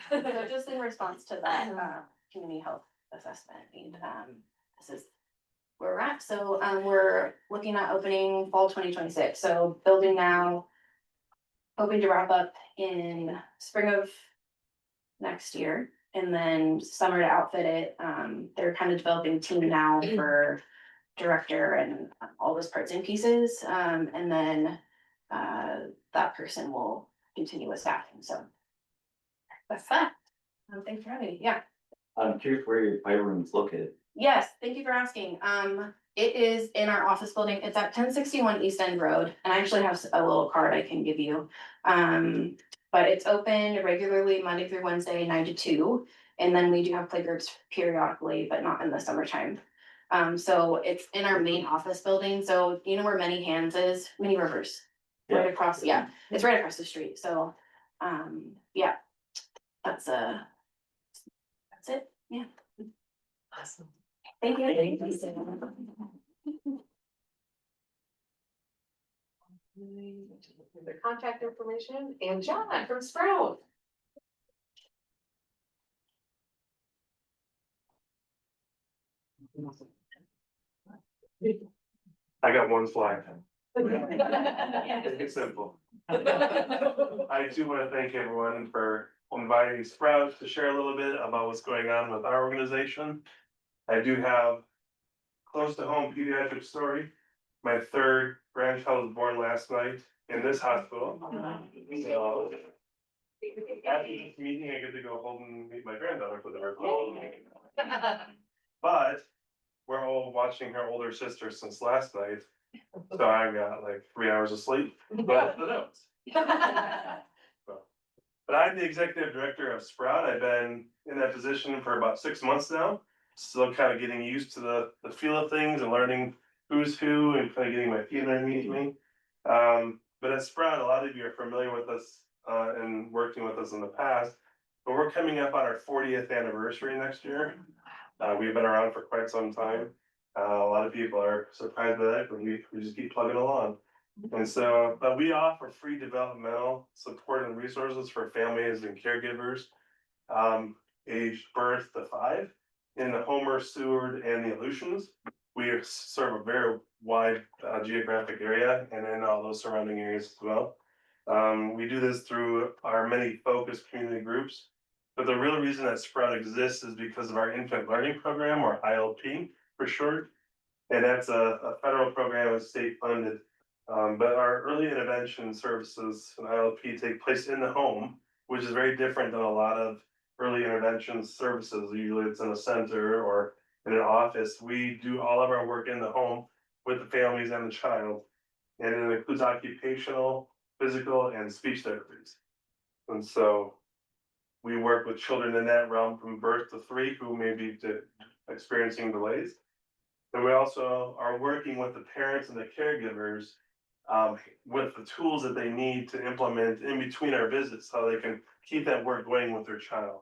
So just in response to that, community health assessment, and, this is where we're at. So, we're looking at opening fall 2026. So building now, hoping to wrap up in spring of next year. And then summer to outfit it. They're kind of developing a team now for director and all those parts and pieces. And then that person will continue with staffing. So that's that. Thanks for having me. Yeah. I'm curious where your playroom is located. Yes, thank you for asking. It is in our office building. It's at 1061 East End Road, and I actually have a little card I can give you. But it's open regularly Monday through Wednesday, 9 to 2. And then we do have playgroups periodically, but not in the summertime. So it's in our main office building. So you know where Many Hands is, Many Rivers, right across, yeah, it's right across the street. So, yeah, that's it. Yeah. Awesome. Thank you. Thank you. The contact information and John from Sprout. I got one slide. It's simple. I do want to thank everyone for inviting Sprout to share a little bit about what's going on with our organization. I do have close to home pediatric story. My third grandchild was born last night in this hospital. So after this meeting, I get to go home and meet my granddaughter for the first time. But we're all watching her older sister since last night. So I got like 3 hours of sleep, but the notes. But I'm the executive director of Sprout. I've been in that position for about 6 months now. Still kind of getting used to the feel of things and learning who's who and kind of getting my feet underneath me. But at Sprout, a lot of you are familiar with us and working with us in the past. But we're coming up on our 40th anniversary next year. We've been around for quite some time. A lot of people are surprised by that, but we just keep plugging along. And so, but we offer free developmental support and resources for families and caregivers, aged birth to 5 in the Homer, Seward, and the Aleutians. We serve a very wide geographic area and in all those surrounding areas as well. We do this through our many focused community groups. But the real reason that Sprout exists is because of our infant learning program, or ILP for short. And that's a federal program that's state funded But our early intervention services and ILP take place in the home, which is very different than a lot of early intervention services. Usually it's in a center or in an office. We do all of our work in the home with the families and the child. And it includes occupational, physical, and speech therapies. And so we work with children in that realm from birth to 3 who may be experiencing delays. And we also are working with the parents and the caregivers with the tools that they need to implement in between our visits, so they can keep that work going with their child.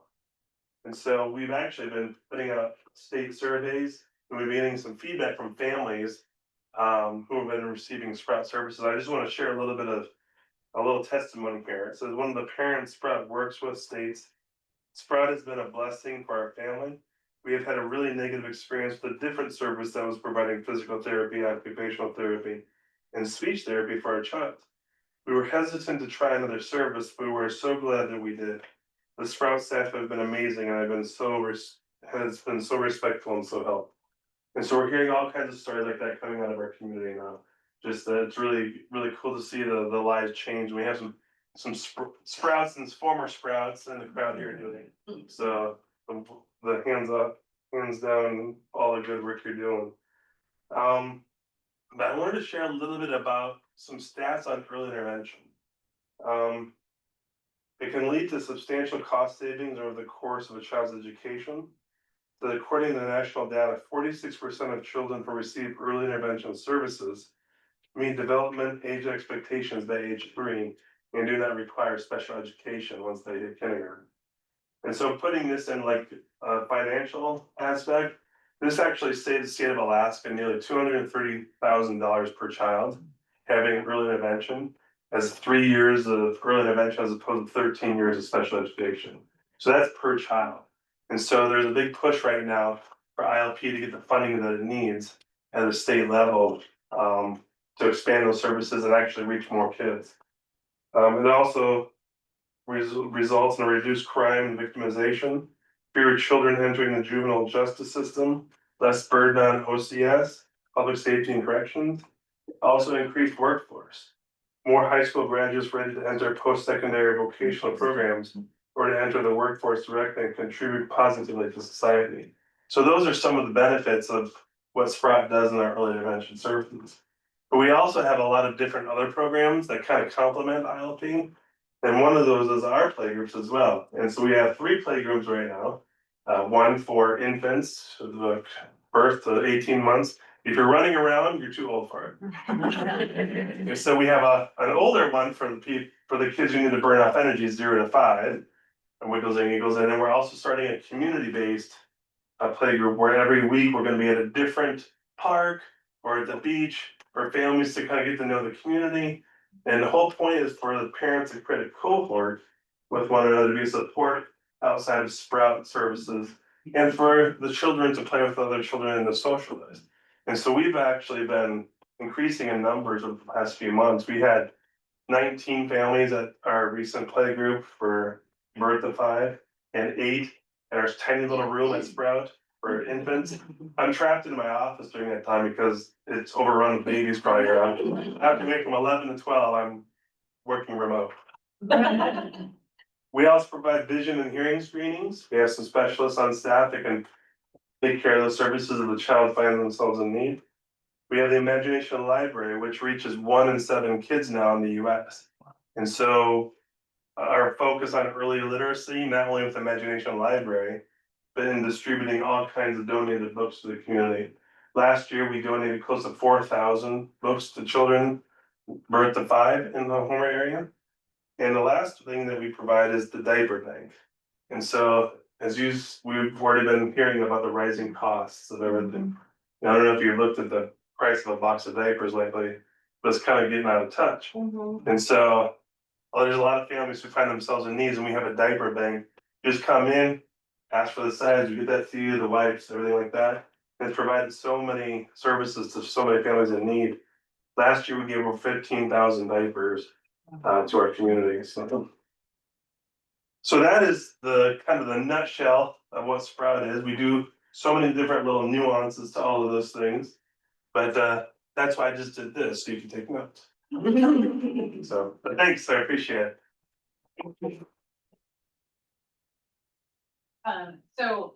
And so we've actually been putting out state surveys, and we've been getting some feedback from families who have been receiving Sprout services. I just want to share a little bit of a little testimony here. It says one of the parents Sprout works with states, Sprout has been a blessing for our family. We have had a really negative experience with a different service that was providing physical therapy, occupational therapy, and speech therapy for our child. We were hesitant to try another service, but we were so glad that we did. The Sprout staff have been amazing, and has been so respectful and so helpful. And so we're hearing all kinds of stories like that coming out of our community now. Just it's really cool to see the lives change. We have some sprouts and former sprouts in the crowd here doing. So the hands up, hands down, all the good work you're doing. But I wanted to share a little bit about some stats on early intervention. It can lead to substantial cost savings over the course of a child's education. So according to the national data, 46% of children who receive early intervention services meet development age expectations by age 3 and do not require special education once they hit kindergarten. And so putting this in like a financial aspect, this actually saved the state of Alaska nearly $230,000 per child having early intervention, as 3 years of early intervention as opposed to 13 years of special education. So that's per child. And so there's a big push right now for ILP to get the funding that it needs at a state level to expand those services and actually reach more kids. It also results in a reduced crime and victimization, fewer children entering the juvenile justice system, less burden on OCS, public safety and corrections, also increased workforce. More high school graduates ready to enter post-secondary vocational programs or to enter the workforce directly and contribute positively to society. So those are some of the benefits of what Sprout does in our early intervention services. But we also have a lot of different other programs that kind of complement ILP. And one of those is our playgroups as well. And so we have 3 playgroups right now. One for infants, birth to 18 months. If you're running around, you're too old for it. So we have an older one for the kids who need to burn off energy, 0 to 5. And wiggles in, giggles in. And we're also starting a community-based playgroup where every week we're going to be at a different park or at the beach for families to kind of get to know the community. And the whole point is for the parents to create a cohort with one another to be support outside of Sprout services and for the children to play with other children and to socialize. And so we've actually been increasing in numbers over the past few months. We had 19 families at our recent play group for birth to 5 and 8 in our tiny little room at Sprout for infants. I'm trapped in my office during that time because it's overrun with babies probably around. After me from 11 to 12, I'm working remote. We also provide vision and hearing screenings. We have some specialists on staff that can take care of those services if the child finds themselves in need. We have the Imagination Library, which reaches 1 in 7 kids now in the US. And so our focus on early literacy, not only with Imagination Library, but in distributing all kinds of donated books to the community. Last year, we donated close to 4,000 books to children birth to 5 in the Homer area. And the last thing that we provide is the diaper bank. And so we've already been hearing about the rising costs of everything. I don't know if you looked at the price of a box of diapers lately, but it's kind of getting out of touch. And so there's a lot of families who find themselves in needs, and we have a diaper bank. You just come in, ask for the size, you get that to you, the wipes, everything like that. And it's provided so many services to so many families in need. Last year, we gave over 15,000 diapers to our community. So that is the kind of the nutshell of what Sprout is. We do so many different little nuances to all of those things, but that's why I just did this, so you can take notes. So, but thanks, I appreciate it. So,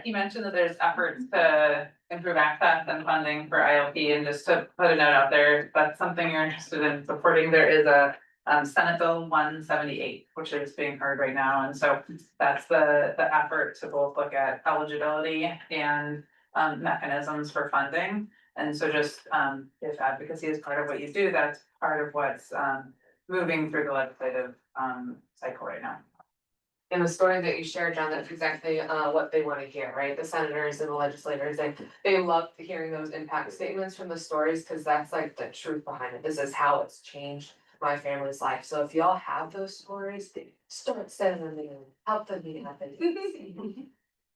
he mentioned that there's efforts to improve access and funding for IOP, and just to put a note out there, if that's something you're interested in supporting, there is a Senate Bill 178, which is being heard right now, and so that's the effort to both look at eligibility and mechanisms for funding. And so just if advocacy is part of what you do, that's part of what's moving through the legislative cycle right now. In the story that you shared, John, that's exactly what they wanna hear, right? The senators and the legislators, they love hearing those impact statements from the stories, cause that's like the truth behind it. This is how it's changed my family's life. So if y'all have those stories, start sending them in, help them be happy.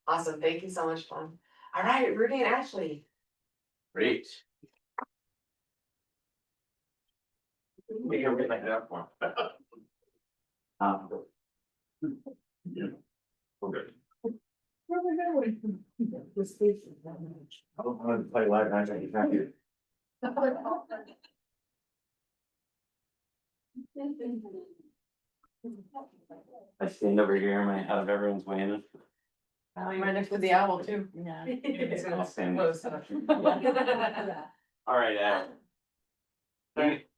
Awesome, thank you so much, John. All right, Rudy and Ashley. Great. We can get like that one. Yeah. We're good. I don't want to play live magic, you can't do. I stand over here, my out of everyone's way in. Right next to the owl too. Yeah. I'll stand close. All right,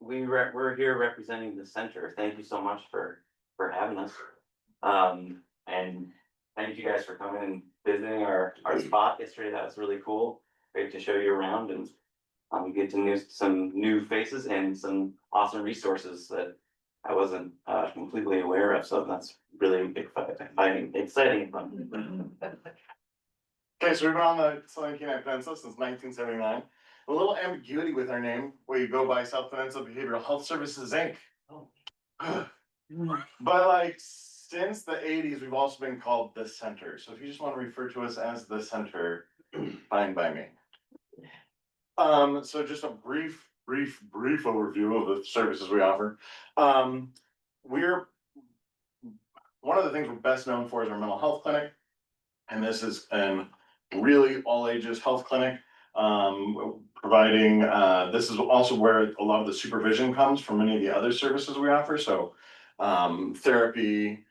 we're here representing the center. Thank you so much for having us. And thank you guys for coming and visiting our spot yesterday. That was really cool. Great to show you around and get to know some new faces and some awesome resources that I wasn't completely aware of. So that's really exciting and fun. Okay, so we've been on the Southern Kenai Peninsula since 1979. A little ambiguity with our name, we go by South Peninsula Behavioral Health Services, Inc. But like, since the 80s, we've also been called the Center. So if you just want to refer to us as the Center, fine by me. So just a brief overview of the services we offer. We're, one of the things we're best known for is our mental health clinic. And this is an really all ages health clinic. Providing, this is also where a lot of the supervision comes from many of the other services we offer. So therapy,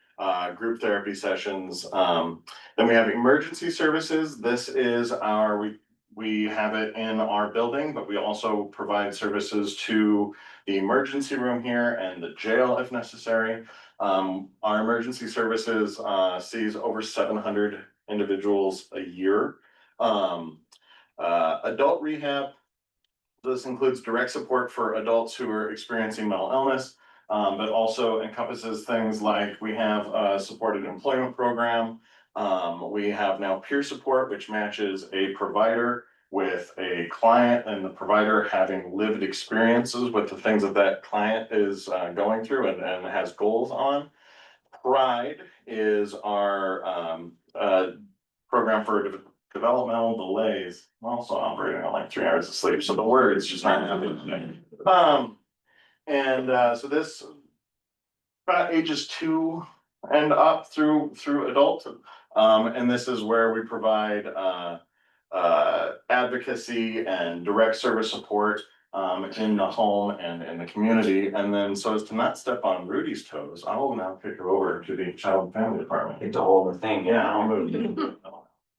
group therapy sessions. Then we have emergency services. This is our, we have it in our building, but we also provide services to the emergency room here and the jail if necessary. Our emergency services sees over 700 individuals a year. Adult rehab. This includes direct support for adults who are experiencing mental illness, but also encompasses things like we have a supported employment program. We have now peer support, which matches a provider with a client and the provider having lived experiences with the things that that client is going through and has goals on. Pride is our program for developmental delays. I'm also operating on like 3 hours of sleep, so the word's just not happening today. So this about ages 2 and up through adult, and this is where we provide advocacy and direct service support in the home and in the community. And then so as to not step on Rudy's toes, I will now kick her over to the child and family department. It's a whole thing. Yeah, I'll move.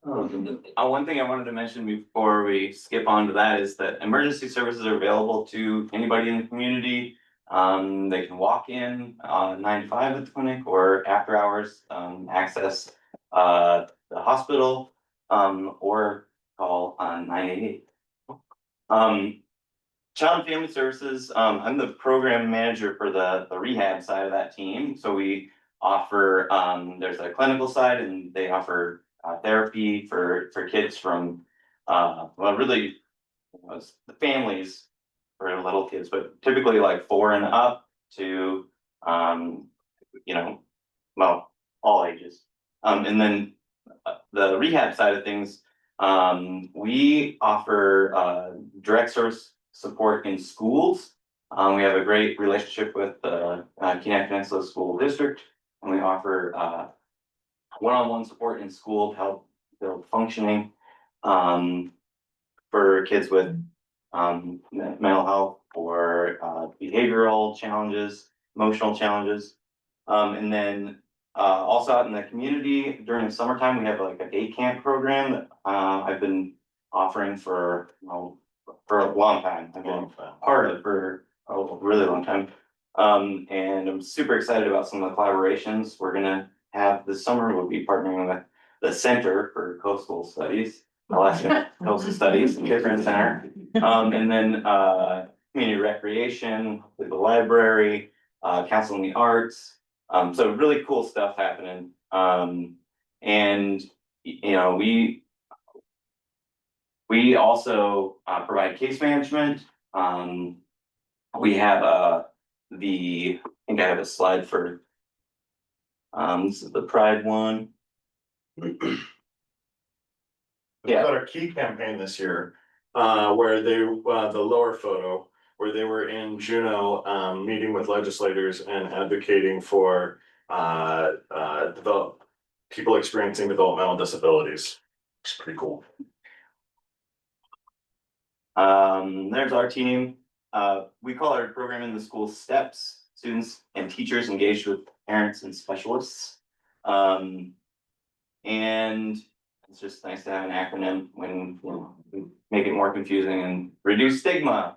One thing I wanted to mention before we skip on to that is that emergency services are available to anybody in the community. They can walk in 9 to 5 at the clinic or after hours, access the hospital, or call on 988. Child and Family Services, I'm the program manager for the rehab side of that team. So we offer, there's a clinical side and they offer therapy for kids from, well, really, the families for little kids, but typically like 4 and up to, well, all ages. And then the rehab side of things, we offer direct service support in schools. We have a great relationship with the Kenai Peninsula School District, and we offer one-on-one support in school to help build functioning for kids with mental health or behavioral challenges, emotional challenges. And then also out in the community during the summertime, we have like a day camp program that I've been offering for, for a long time. I've been part of it for a really long time. And I'm super excited about some of the collaborations we're gonna have this summer. We'll be partnering with the Center for Coastal Studies, Alaska Coastal Studies, Different Center. And then community recreation, with the library, council in the arts. So really cool stuff happening. And you know, we also provide case management. We have I think I have a slide for this is the Pride one. We've got our key campaign this year, where they, the lower photo, where they were in Juneau, meeting with legislators and advocating for, people experiencing developmental disabilities. It's pretty cool. There's our team. We call our program in the school STEPS, students and teachers engaged with parents and specialists. And it's just nice to have an acronym when, we make it more confusing and reduce stigma.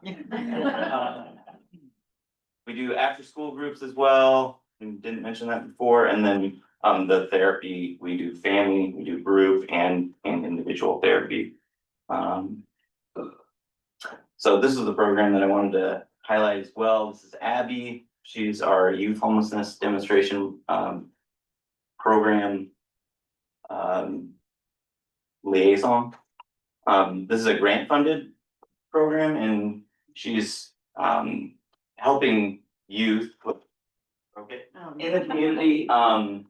We do after school groups as well. We didn't mention that before. And then the therapy, we do family, we do group and individual therapy. So this is the program that I wanted to highlight as well. This is Abby. She's our youth homelessness demonstration program liaison. This is a grant funded program and she's helping youth in the community to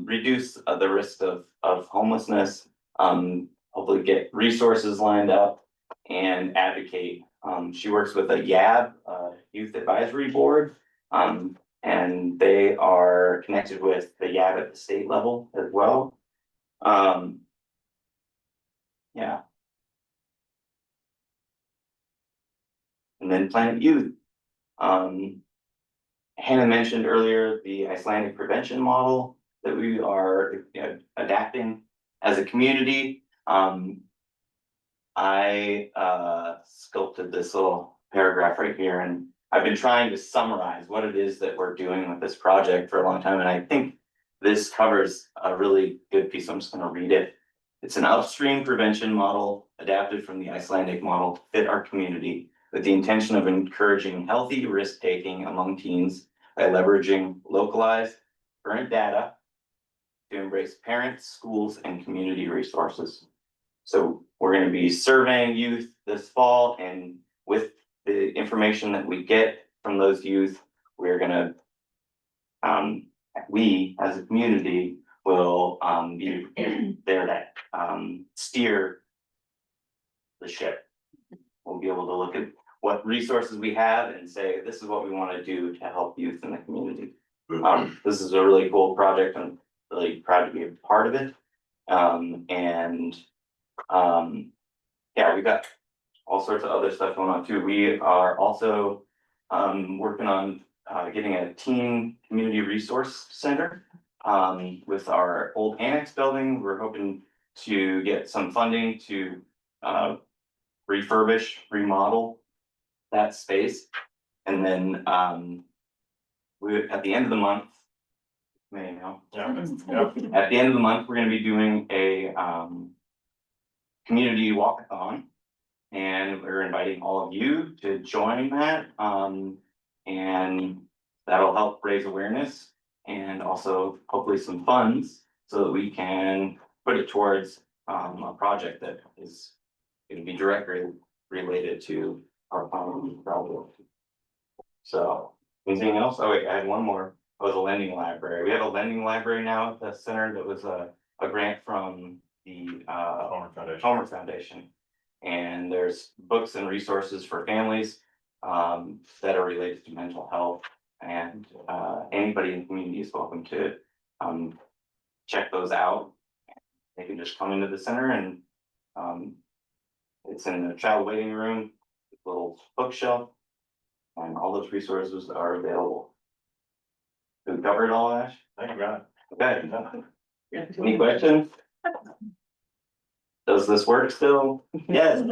reduce the risk of homelessness, hopefully get resources lined up and advocate. She works with a YAB, Youth Advisory Board, and they are connected with the YAB at the state level as well. Yeah. And then Planet Youth. Hannah mentioned earlier the Icelandic prevention model that we are adapting as a community. I sculpted this little paragraph right here, and I've been trying to summarize what it is that we're doing with this project for a long time, and I think this covers a really good piece. I'm just gonna read it. It's an upstream prevention model adapted from the Icelandic model to fit our community with the intention of encouraging healthy risk-taking among teens by leveraging localized current data to embrace parents, schools, and community resources. So we're going to be surveying youth this fall, and with the information that we get from those youth, we're going to, we as a community will be there to steer the ship. We'll be able to look at what resources we have and say, this is what we want to do to help youth in the community. This is a really cool project. I'm really proud to be a part of it. Yeah, we got all sorts of other stuff going on too. We are also working on getting a teen community resource center with our old annex building. We're hoping to get some funding to refurbish, remodel that space. And then we at the end of the month, May now. Yeah. At the end of the month, we're gonna be doing a community walkathon. And we're inviting all of you to join that. And that'll help raise awareness and also hopefully some funds so that we can put it towards a project that is gonna be directly related to our problem. So, anything else? Oh wait, I had one more. It was a lending library. We have a lending library now at the center that was a grant from the Homer Foundation. And there's books and resources for families that are related to mental health. And anybody in the community is welcome to check those out. They can just come into the center and It's in the child waiting room, little bookshelf. And all those resources are available. Did we cover it all, Ash? Thank you, God. Okay. Any questions? Does this work still? Yes.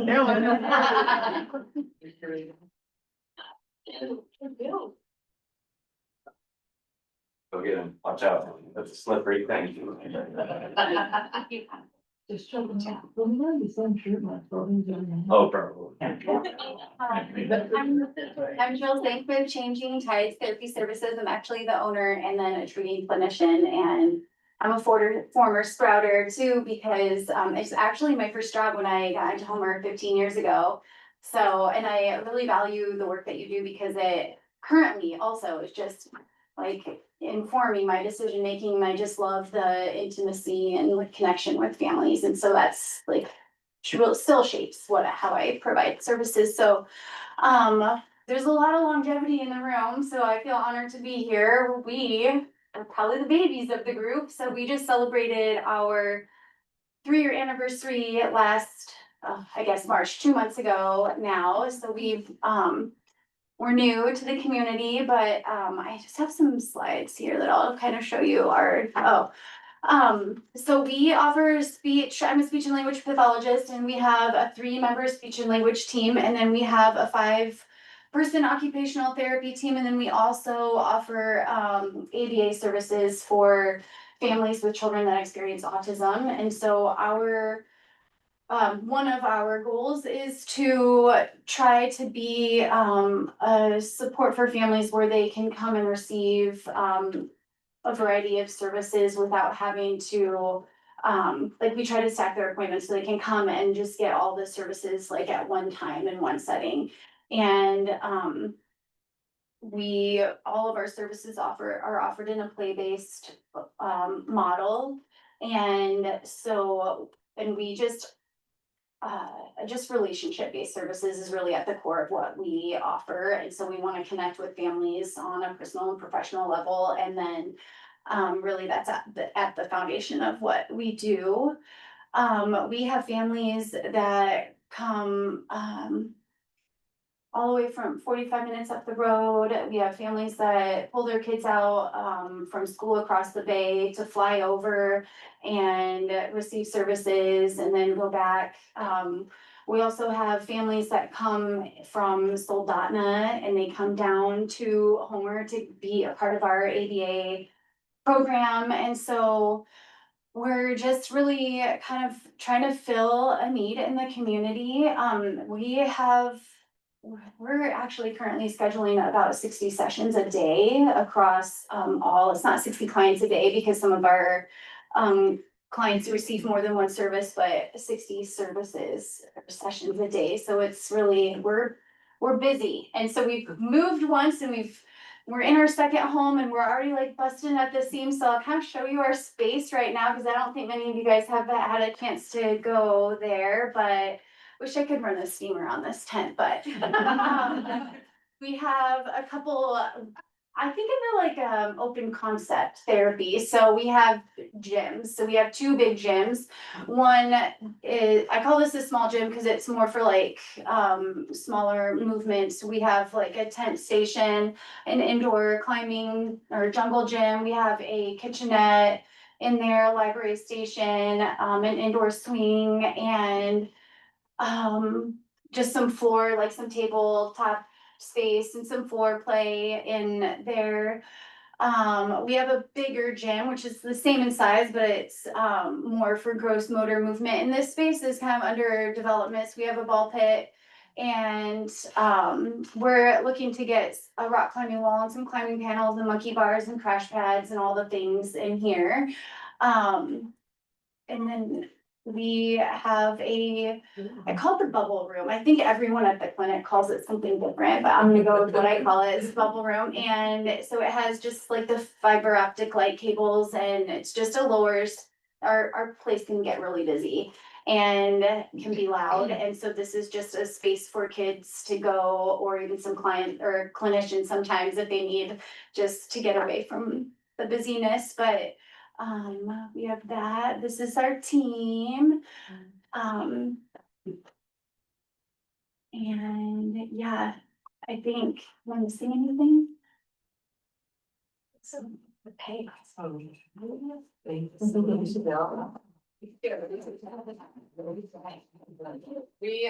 Go get him, watch out, that's a slippery thing. Just trouble. Well, we have the same shirt, my clothing's on. Oh, probably. I'm Jill Sankman, Changing Tides Therapy Services. I'm actually the owner and then a treating clinician, and I'm a former sprouter too, because it's actually my first job when I got into Homer 15 years ago. So, and I really value the work that you do because it currently also is just like informing my decision making. And I just love the intimacy and like connection with families, and so that's like still shapes how I provide services. So there's a lot of longevity in the room, so I feel honored to be here. We are probably the babies of the group, so we just celebrated our 3-year anniversary last, I guess, March, 2 months ago now. So we're new to the community, but I just have some slides here that I'll kind of show you so we offer speech. I'm a speech and language pathologist, and we have a 3-member speech and language team, and then we have a 5-person occupational therapy team, and then we also offer ABA services for families with children that experience autism. And so one of our goals is to try to be a support for families where they can come and receive a variety of services without having to, like, we try to stack their appointments so they can come and just get all the services like at one time in one setting. And all of our services are offered in a play-based model. And so, and we just relationship-based services is really at the core of what we offer. And so we want to connect with families on a personal and professional level. And then really that's at the foundation of what we do. We have families that come all the way from 45 minutes up the road. We have families that pull their kids out from school across the bay to fly over and receive services and then go back. We also have families that come from Soldotna and they come down to Homer to be a part of our ABA program. And so we're just really kind of trying to fill a need in the community. We're actually currently scheduling about 60 sessions a day across it's not 60 clients a day because some of our clients receive more than one service, but 60 services or sessions a day. So it's really, we're busy. And so we've moved once and we're in our second home and we're already like busting at the seams. So I'll kind of show you our space right now because I don't think many of you guys have had a chance to go there, but wish I could run a steamer on this tent, but we have a couple, I think of it like open concept therapy. So we have gyms. So we have 2 big gyms. One is, I call this a small gym because it's more for like smaller movements. We have like a tent station, an indoor climbing or jungle gym. We have a kitchenette in there, a library station, an indoor swing, and just some floor, like some tabletop space and some floor play in there. We have a bigger gym, which is the same in size, but it's more for gross motor movement. And this space is kind of under development. So we have a ball pit and we're looking to get a rock climbing wall and some climbing panels and monkey bars and crash pads and all the things in here. And then we have I call it the bubble room. I think everyone at the clinic calls it something different, but I'm gonna go with what I call it. It's bubble room. And so it has just like the fiber optic light cables and it's just a lowers. Our place can get really busy and can be loud. And so this is just a space for kids to go, or even some client or clinicians sometimes if they need just to get away from the busyness. But we have that. This is our team. And yeah, I think, am I missing anything? So, the pay. We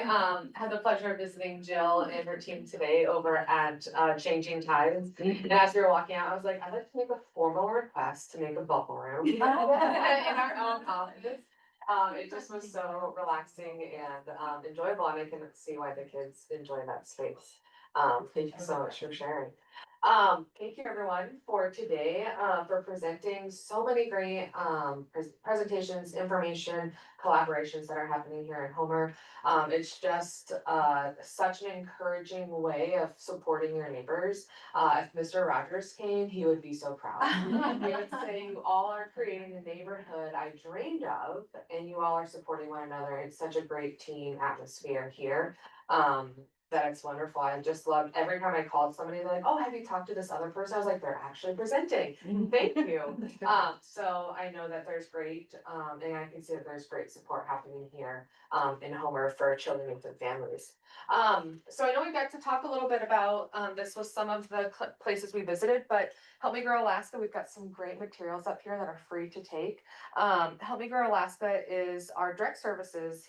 had the pleasure of visiting Jill and her team today over at Changing Tides. And as we were walking out, I was like, I'd like to make a formal request to make a bubble room in our own office. It just was so relaxing and enjoyable, and I can see why the kids enjoy that space. Thank you so much for sharing. Thank you everyone for today, for presenting so many great presentations, information, collaborations that are happening here in Homer. It's just such an encouraging way of supporting your neighbors. If Mr. Rogers came, he would be so proud. He would say, you all are creating the neighborhood I dreamed of, and you all are supporting one another. It's such a great team atmosphere here. That it's wonderful. I just loved every time I called somebody, they're like, oh, have you talked to this other person? I was like, they're actually presenting. Thank you. So I know that there's great, and I can see that there's great support happening here in Homer for children and families. So I know we got to talk a little bit about this with some of the places we visited, but Help Me Grow Alaska, we've got some great materials up here that are free to take. Help Me Grow Alaska is our direct services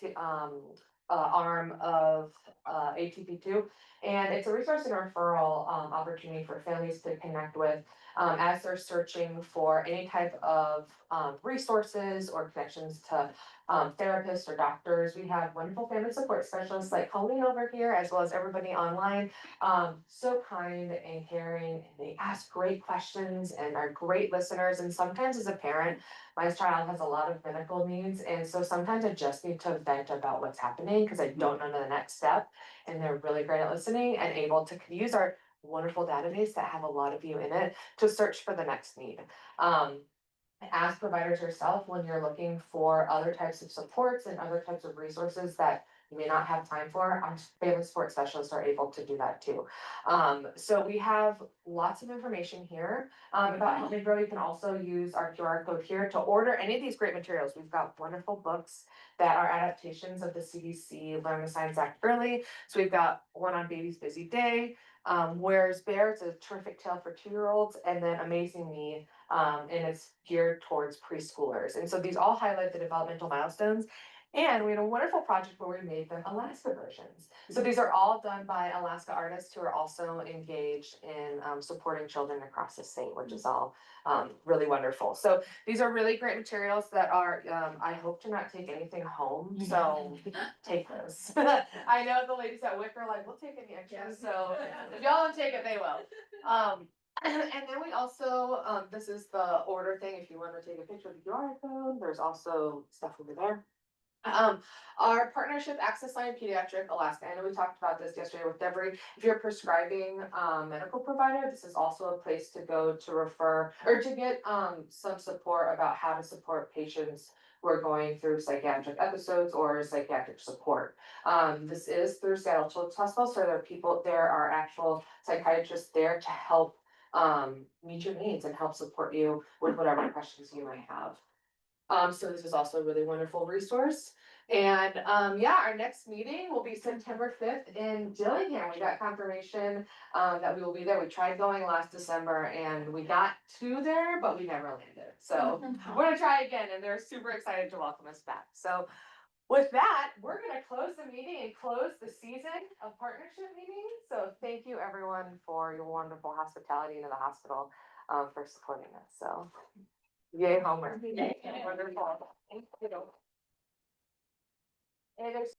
arm of A2P2, and it's a resource and referral opportunity for families to connect with as they're searching for any type of resources or connections to therapists or doctors. We have wonderful family support specialists like Colleen over here, as well as everybody online. So kind and caring, and they ask great questions and are great listeners. And sometimes as a parent, my child has a lot of medical needs, and so sometimes I just need to vent about what's happening because I don't know the next step. And they're really great at listening and able to use our wonderful database that have a lot of you in it to search for the next need. As providers yourself, when you're looking for other types of supports and other types of resources that you may not have time for, our family support specialists are able to do that too. So we have lots of information here about Help Me Grow. You can also use our QR code here to order any of these great materials. We've got wonderful books that are adaptations of the CDC Learn the Science Act Early. So we've got one on Baby's Busy Day, Where's Bear? It's a terrific tale for 2-year-olds, and then Amazing Me, and it's geared towards preschoolers. And so these all highlight the developmental milestones. And we had a wonderful project where we made them Alaska versions. So these are all done by Alaska artists who are also engaged in supporting children across the state, which is all really wonderful. So these are really great materials that are, I hope to not take anything home, so take this. I know the ladies at WIC are like, we'll take any extras, so if y'all don't take it, they will. And then we also, this is the order thing, if you want to take a picture of your iPhone, there's also stuff over there. Our partnership access line Pediatric Alaska, I know we talked about this yesterday with Deborah. If you're a prescribing medical provider, this is also a place to go to refer or to get some support about how to support patients who are going through psychiatric episodes or psychiatric support. This is through Seattle Children's Hospital, so there are actual psychiatrists there to help meet your needs and help support you with whatever questions you might have. So this is also a really wonderful resource. And yeah, our next meeting will be September 5th in Dillingham. We got confirmation that we will be there. We tried going last December and we got to there, but we never landed. So we're gonna try again, and they're super excited to welcome us back. So with that, we're gonna close the meeting and close the season of partnership meetings. So thank you everyone for your wonderful hospitality into the hospital for supporting us. So yay, Homer. Wonderful. Thank you. And there's